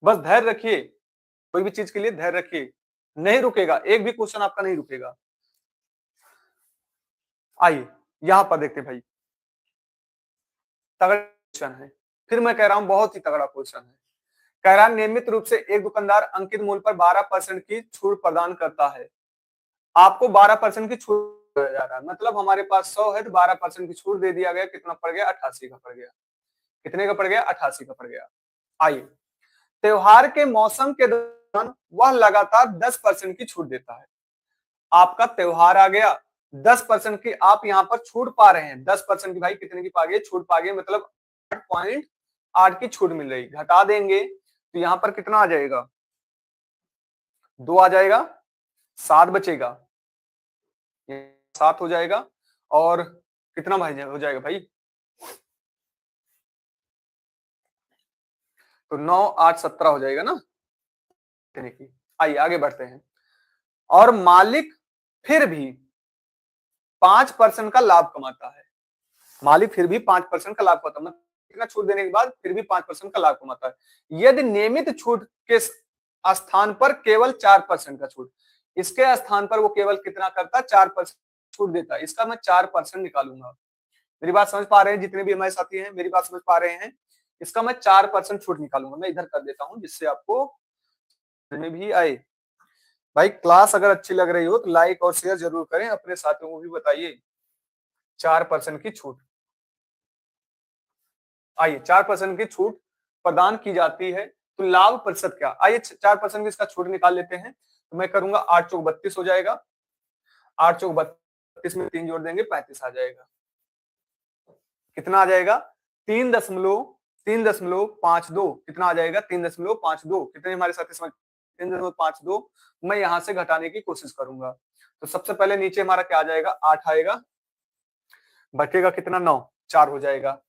बस धैर्य रखिए, कोई भी चीज के लिए धैर्य रखिए, नहीं रुकेगा, एक भी क्वेश्चन आपका नहीं रुकेगा। आइए यहां पर देखते भाई, तगड़ा क्वेश्चन है, फिर मैं कह रहा हूं बहुत ही तगड़ा क्वेश्चन है। कह रहा नियमित रूप से एक दुकानदार अंकित मूल्य पर 12% की छूट प्रदान करता है। आपको 12% की छूट जा रहा है, मतलब हमारे पास 100 है तो 12% की छूट दे दिया गया, कितना पड़ गया? 88 का पड़ गया। कितने का पड़ गया? 88 का पड़ गया। आइए, त्योहार के मौसम के दौरान वह लगातार 10% की छूट देता है। आपका त्योहार आ गया, 10% की आप यहाँ पर छूट पा रहे हैं। 10% की भाई कितने की पा गए? छूट पा गए, मतलब 8.8 की छूट मिल रही। घटा देंगे तो यहाँ पर कितना आ जाएगा? 2 आ जाएगा, 7 बचेगा, 7 हो जाएगा, और कितना भाई हो जाएगा भाई? तो 9 8 17 हो जाएगा ना। आइए आगे बढ़ते हैं। और मालिक फिर भी 5% का लाभ कमाता है। मालिक फिर भी 5% का लाभ कमाता है, इतना छूट देने के बाद फिर भी 5% का लाभ कमाता है। यदि नियमित छूट के स्थान पर केवल 4% का छूट, इसके स्थान पर वो केवल कितना करता है, 4% छूट देता है, इसका मैं 4% निकालूंगा। मेरी बात समझ पा रहे हैं जितने भी हमारे साथी हैं, मेरी बात समझ पा रहे हैं? इसका मैं 4% छूट निकालूंगा। मैं इधर कर देता हूं जिससे आपको में भी आए। भाई क्लास अगर अच्छी लग रही हो तो लाइक और शेयर जरूर करें, अपने साथियों को भी बताइए। 4% की छूट, आइए 4% की छूट प्रदान की जाती है, तो लाभ प्रतिशत क्या, आइए 4% की इसका छूट निकाल लेते हैं। तो मैं करूंगा 8 चौक 32 हो जाएगा, 8 चौक 32 में 3 जोड़ देंगे 35 आ जाएगा। कितना आ जाएगा, 3.52 कितना आ जाएगा, 3.52 कितने हमारे साथी समझ, 3.52 मैं यहां से घटाने की कोशिश करूंगा। तो सबसे पहले नीचे हमारा क्या आ जाएगा, 8 आएगा, बचेगा कितना, 9, 4 हो जाएगा।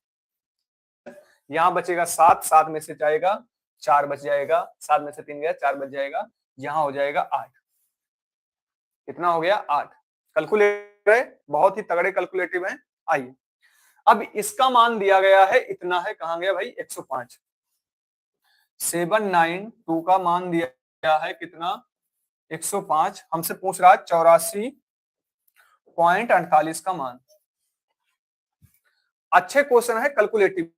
यहाँ बचेगा 7, 7 में से जाएगा 4 बच जाएगा, 7 में से 3 गया 4 बच जाएगा, यहाँ हो जाएगा 8। कितना हो गया, 8। कैलकुलेटर है, बहुत ही तगड़े कैलकुलेटिव है। आइए अब इसका मान दिया गया है इतना है, कहां गया भाई, 105। 792 का मान दिया गया है कितना, 105। हमसे पूछ रहा है 84.48 का मान। अच्छे क्वेश्चन है कैलकुलेटिव।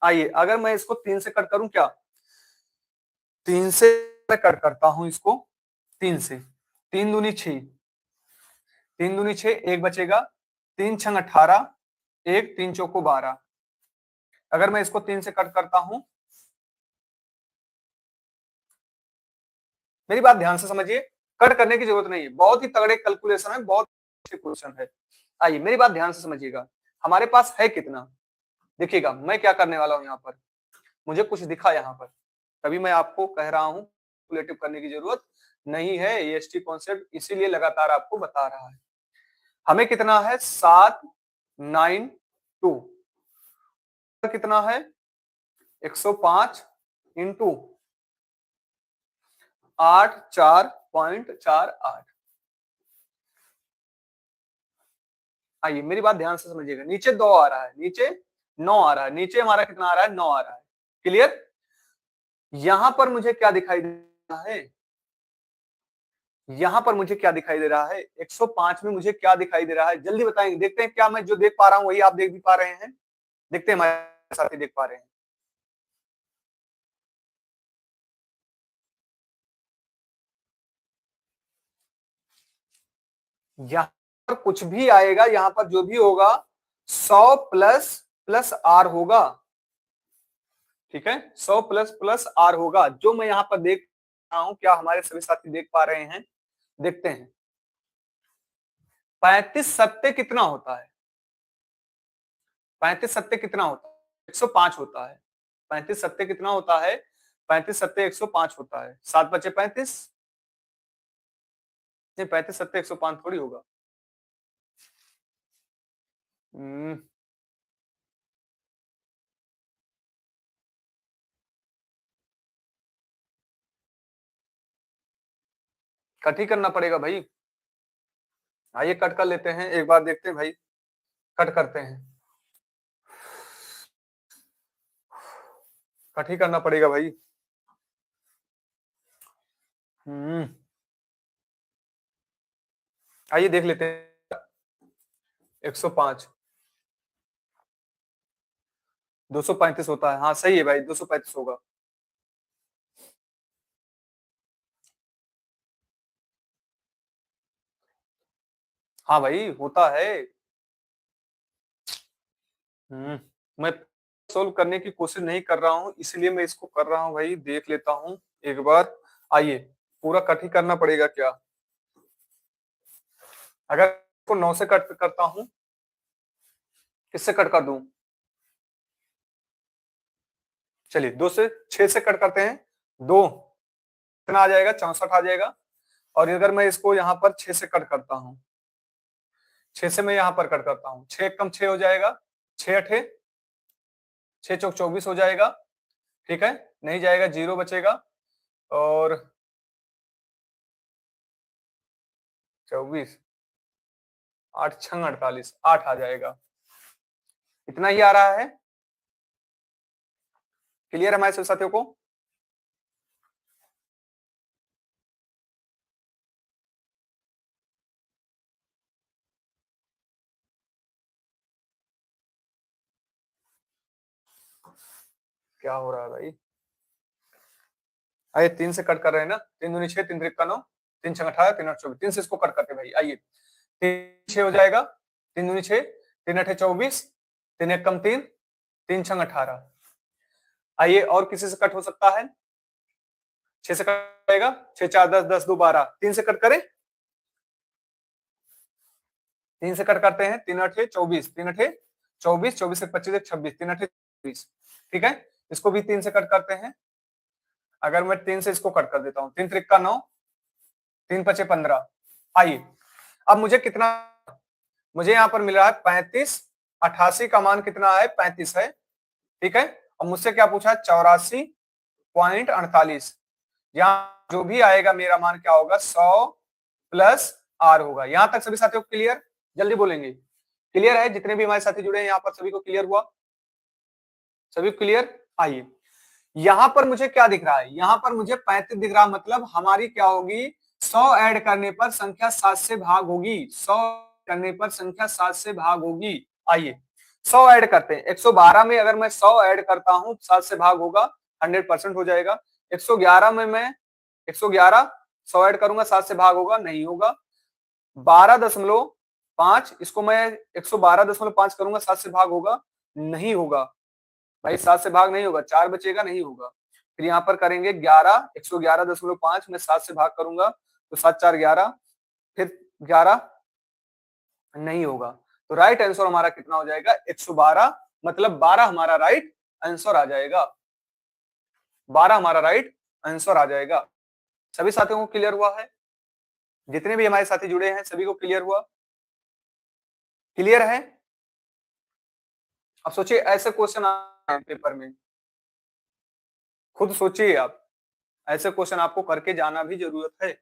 आइए अगर मैं इसको 3 से कट करूं, क्या 3 से मैं कट करता हूं इसको, 3 से, 3 दूनी 6, 3 दूनी 6, एक बचेगा, 3 छंग 18, एक 3 चौको 12। अगर मैं इसको 3 से कट करता हूं, मेरी बात ध्यान से समझिए, कट करने की जरूरत नहीं है, बहुत ही तगड़े कैलकुलेशन है, बहुत अच्छे क्वेश्चन है। आइए मेरी बात ध्यान से समझिएगा, हमारे पास है कितना, देखिएगा मैं क्या करने वाला हूं, यहाँ पर मुझे कुछ दिखा यहाँ पर, तभी मैं आपको कह रहा हूं कैलकुलेटिव करने की जरूरत नहीं है, ईएसटी कॉन्सेप्ट इसीलिए लगातार आपको बता रहा है। हमें कितना है, 792 कितना है, 105 इंटू 84.48। आइए मेरी बात ध्यान से समझिएगा, नीचे 2 आ रहा है, नीचे 9 आ रहा है, नीचे हमारा कितना आ रहा है, 9 आ रहा है। क्लियर? यहां पर मुझे क्या दिखाई दे रहा है, यहां पर मुझे क्या दिखाई दे रहा है, 105 में मुझे क्या दिखाई दे रहा है, जल्दी बताएंगे, देखते हैं क्या मैं जो देख पा रहा हूं वही आप देख भी पा रहे हैं, देखते हैं हमारे साथी देख पा रहे हैं। यहां पर कुछ भी आएगा, यहां पर जो भी होगा 100 प्लस प्लस आर होगा, ठीक है, 100 प्लस प्लस आर होगा, जो मैं यहां पर देख रहा हूं, क्या हमारे सभी साथी देख पा रहे हैं, देखते हैं। 35 सत्ते कितना होता है, 35 सत्ते कितना होता है, 105 होता है। 35 सत्ते कितना होता है, 35 सत्ते 105 होता है, 7 बचे 35, नहीं 35 सत्ते 105 थोड़ी होगा। कट ही करना पड़ेगा भाई, आइए कट कर लेते हैं, एक बार देखते हैं भाई, कट करते हैं, कट ही करना पड़ेगा भाई। आइए देख लेते हैं, 105 235 होता है, हाँ सही है भाई, 235 होगा। हाँ भाई होता है। मैं सोल्व करने की कोशिश नहीं कर रहा हूँ, इसलिए मैं इसको कर रहा हूँ भाई, देख लेता हूँ एक बार। आइए पूरा कट ही करना पड़ेगा क्या, अगर इसको 9 से कट करता हूँ, किससे कट कर दूं, चलिए 2 से 6 से कट करते हैं, 2 कितना आ जाएगा, 64 आ जाएगा। और अगर मैं इसको यहाँ पर 6 से कट करता हूँ, 6 से मैं यहाँ पर कट करता हूँ, 6 कम 6 हो जाएगा, 6 अठे 6 चौक 24 हो जाएगा, ठीक है, नहीं जाएगा, 0 बचेगा, और 24 8 छंग 48, 8 आ जाएगा। इतना ही आ रहा है। क्लियर है हमारे सभी साथियों को? क्या हो रहा है भाई? आइए 3 से कट कर रहे हैं ना, 3 दूनी 6, 3 त्रिक 9, 3 छंग 18, 3 8 24, 3 से इसको कट करते भाई। आइए 3 6 हो जाएगा, 3 दूनी 6, 3 8 24, 3 1 कम 3, 3 छंग 18। आइए और किसी से कट हो सकता है? 6 से कट जाएगा, 6 4 10, 10 2 12, 3 से कट करें? 3 से कट करते हैं, 3 8 24, 3 8 24, 24 से 25 26, 3 8 24। ठीक है, इसको भी 3 से कट करते हैं। अगर मैं 3 से इसको कट कर देता हूं, 3 त्रिक 9, 3 5 15। आइए अब मुझे कितना, मुझे यहाँ पर मिल रहा है 35, 88 का मान कितना है? 35 है। ठीक है, अब मुझसे क्या पूछा है? 84.48। यहाँ जो भी आएगा मेरा मान क्या होगा? 100 प्लस आर होगा। यहां तक सभी साथियों को क्लियर? जल्दी बोलेंगे। क्लियर है? जितने भी हमारे साथी जुड़े हैं यहाँ पर सभी को क्लियर हुआ? सभी क्लियर? आइए यहां पर मुझे क्या दिख रहा है? यहां पर मुझे 35 दिख रहा, मतलब हमारी क्या होगी? 100 ऐड करने पर संख्या 7 से भाग होगी। 100 करने पर संख्या 7 से भाग होगी। आइए 100 ऐड करते हैं। 112 में अगर मैं 100 ऐड करता हूं, 7 से भाग होगा, 100% हो जाएगा। 111 में मैं 111 100 ऐड करूंगा, 7 से भाग होगा, नहीं होगा। 12.5, इसको मैं 112.5 करूंगा, 7 से भाग होगा, नहीं होगा भाई। 7 से भाग नहीं होगा, 4 बचेगा, नहीं होगा। फिर यहाँ पर करेंगे 11, 111.5 में 7 से भाग करूंगा तो 7 4 11, फिर 11, नहीं होगा। तो राइट आंसर हमारा कितना हो जाएगा? 112, मतलब 12 हमारा राइट आंसर आ जाएगा। 12 हमारा राइट आंसर आ जाएगा। सभी साथियों को क्लियर हुआ है? जितने भी हमारे साथी जुड़े हैं सभी को क्लियर हुआ? क्लियर है? अब सोचिए ऐसे क्वेश्चन आए पेपर में, खुद सोचिए आप, ऐसे क्वेश्चन आपको करके जाना भी जरूरत है।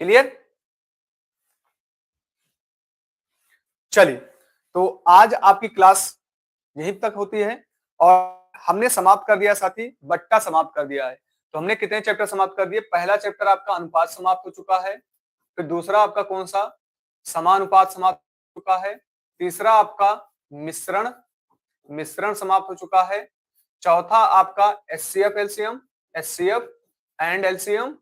क्लियर? चलिए तो आज आपकी क्लास यहीं तक होती है और हमने समाप्त कर दिया साथी, बट्टा समाप्त कर दिया है। तो हमने कितने चैप्टर समाप्त कर दिए? पहला चैप्टर आपका अनुपात समाप्त हो चुका है। फिर दूसरा आपका कौन सा? समानुपात समाप्त हो चुका है। तीसरा आपका मिश्रण मिश्रण समाप्त हो चुका है। चौथा आपका HCF LCM, HCF and LCM.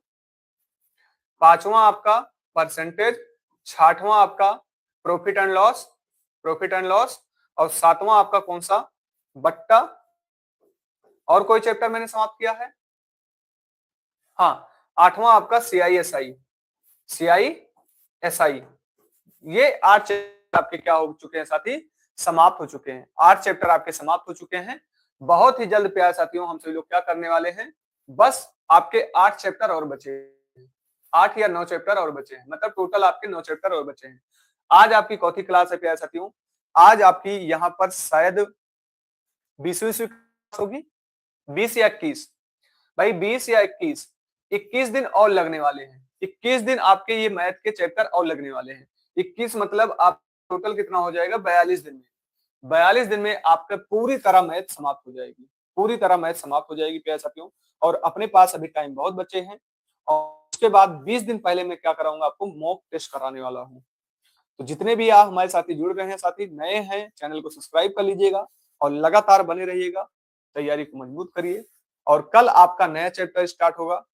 पांचवा आपका परसेंटेज। छठवां आपका profit and loss, profit and loss. और सातवां आपका कौन सा? बट्टा। और कोई चैप्टर मैंने समाप्त किया है? हाँ, आठवां आपका सीआईएसआई, सीआईएसआई। ये 8 चैप्टर आपके क्या हो चुके हैं साथी? समाप्त हो चुके हैं। 8 चैप्टर आपके समाप्त हो चुके हैं। बहुत ही जल्द प्यारे साथियों हम सभी लोग क्या करने वाले हैं? बस आपके 8 चैप्टर और बचे हैं, 8 या 9 चैप्टर और बचे हैं, मतलब टोटल आपके 9 चैप्टर और बचे हैं। आज आपकी कौन सी क्लास है प्यारे साथियों? आज आपकी यहाँ पर शायद 20वीं होगी, 20 या 21। भाई 20 या 21, 21 दिन और लगने वाले हैं। 21 दिन आपके ये मैथ के चैप्टर और लगने वाले हैं। 21 मतलब आप टोटल कितना हो जाएगा? 42 दिन में। 42 दिन में आपका पूरी तरह मैथ समाप्त हो जाएगी, पूरी तरह मैथ समाप्त हो जाएगी प्यारे साथियों। और अपने पास अभी टाइम बहुत बचे हैं और उसके बाद 20 दिन पहले मैं क्या कराऊंगा? आपको मॉक टेस्ट कराने वाला हूँ। तो जितने भी आप हमारे साथी जुड़ रहे हैं, साथी नए हैं, चैनल को सब्सक्राइब कर लीजिएगा और लगातार बने रहिएगा, तैयारी को मजबूत करिए। और कल आपका नया चैप्टर स्टार्ट होगा,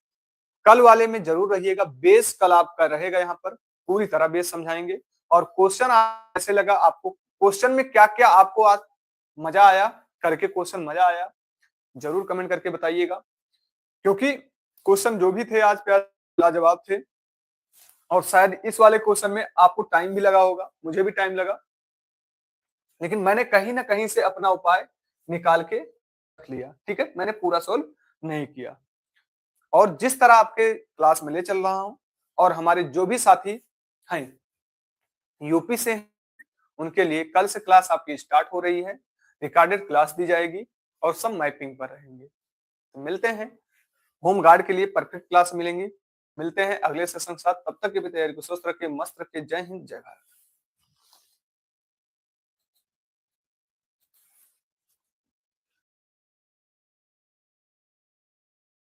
कल वाले में जरूर रहिएगा। बेस कल आपका रहेगा, यहाँ पर पूरी तरह बेस समझाएंगे। और क्वेश्चन ऐसे लगा आपको? क्वेश्चन में क्या क्या आपको आज मजा आया करके? क्वेश्चन मजा आया जरूर कमेंट करके बताइएगा, क्योंकि क्वेश्चन जो भी थे आज लाजवाब थे। और शायद इस वाले क्वेश्चन में आपको टाइम भी लगा होगा, मुझे भी टाइम लगा, लेकिन मैंने कहीं ना कहीं से अपना उपाय निकाल के रख लिया। ठीक है, मैंने पूरा सोल्व नहीं किया। और जिस तरह आपके क्लास में ले चल रहा हूं, और हमारे जो भी साथी हैं यूपी से हैं, उनके लिए कल से क्लास आपकी स्टार्ट हो रही है। रिकॉर्डेड क्लास दी जाएगी और सब मैपिंग पर रहेंगे। तो मिलते हैं, होम गार्ड के लिए परफेक्ट क्लास मिलेंगी। मिलते हैं अगले सेशन के साथ, तब तक की भी तैयारी को स्वस्थ रखिए, मस्त रखिए। जय हिंद, जय भारत।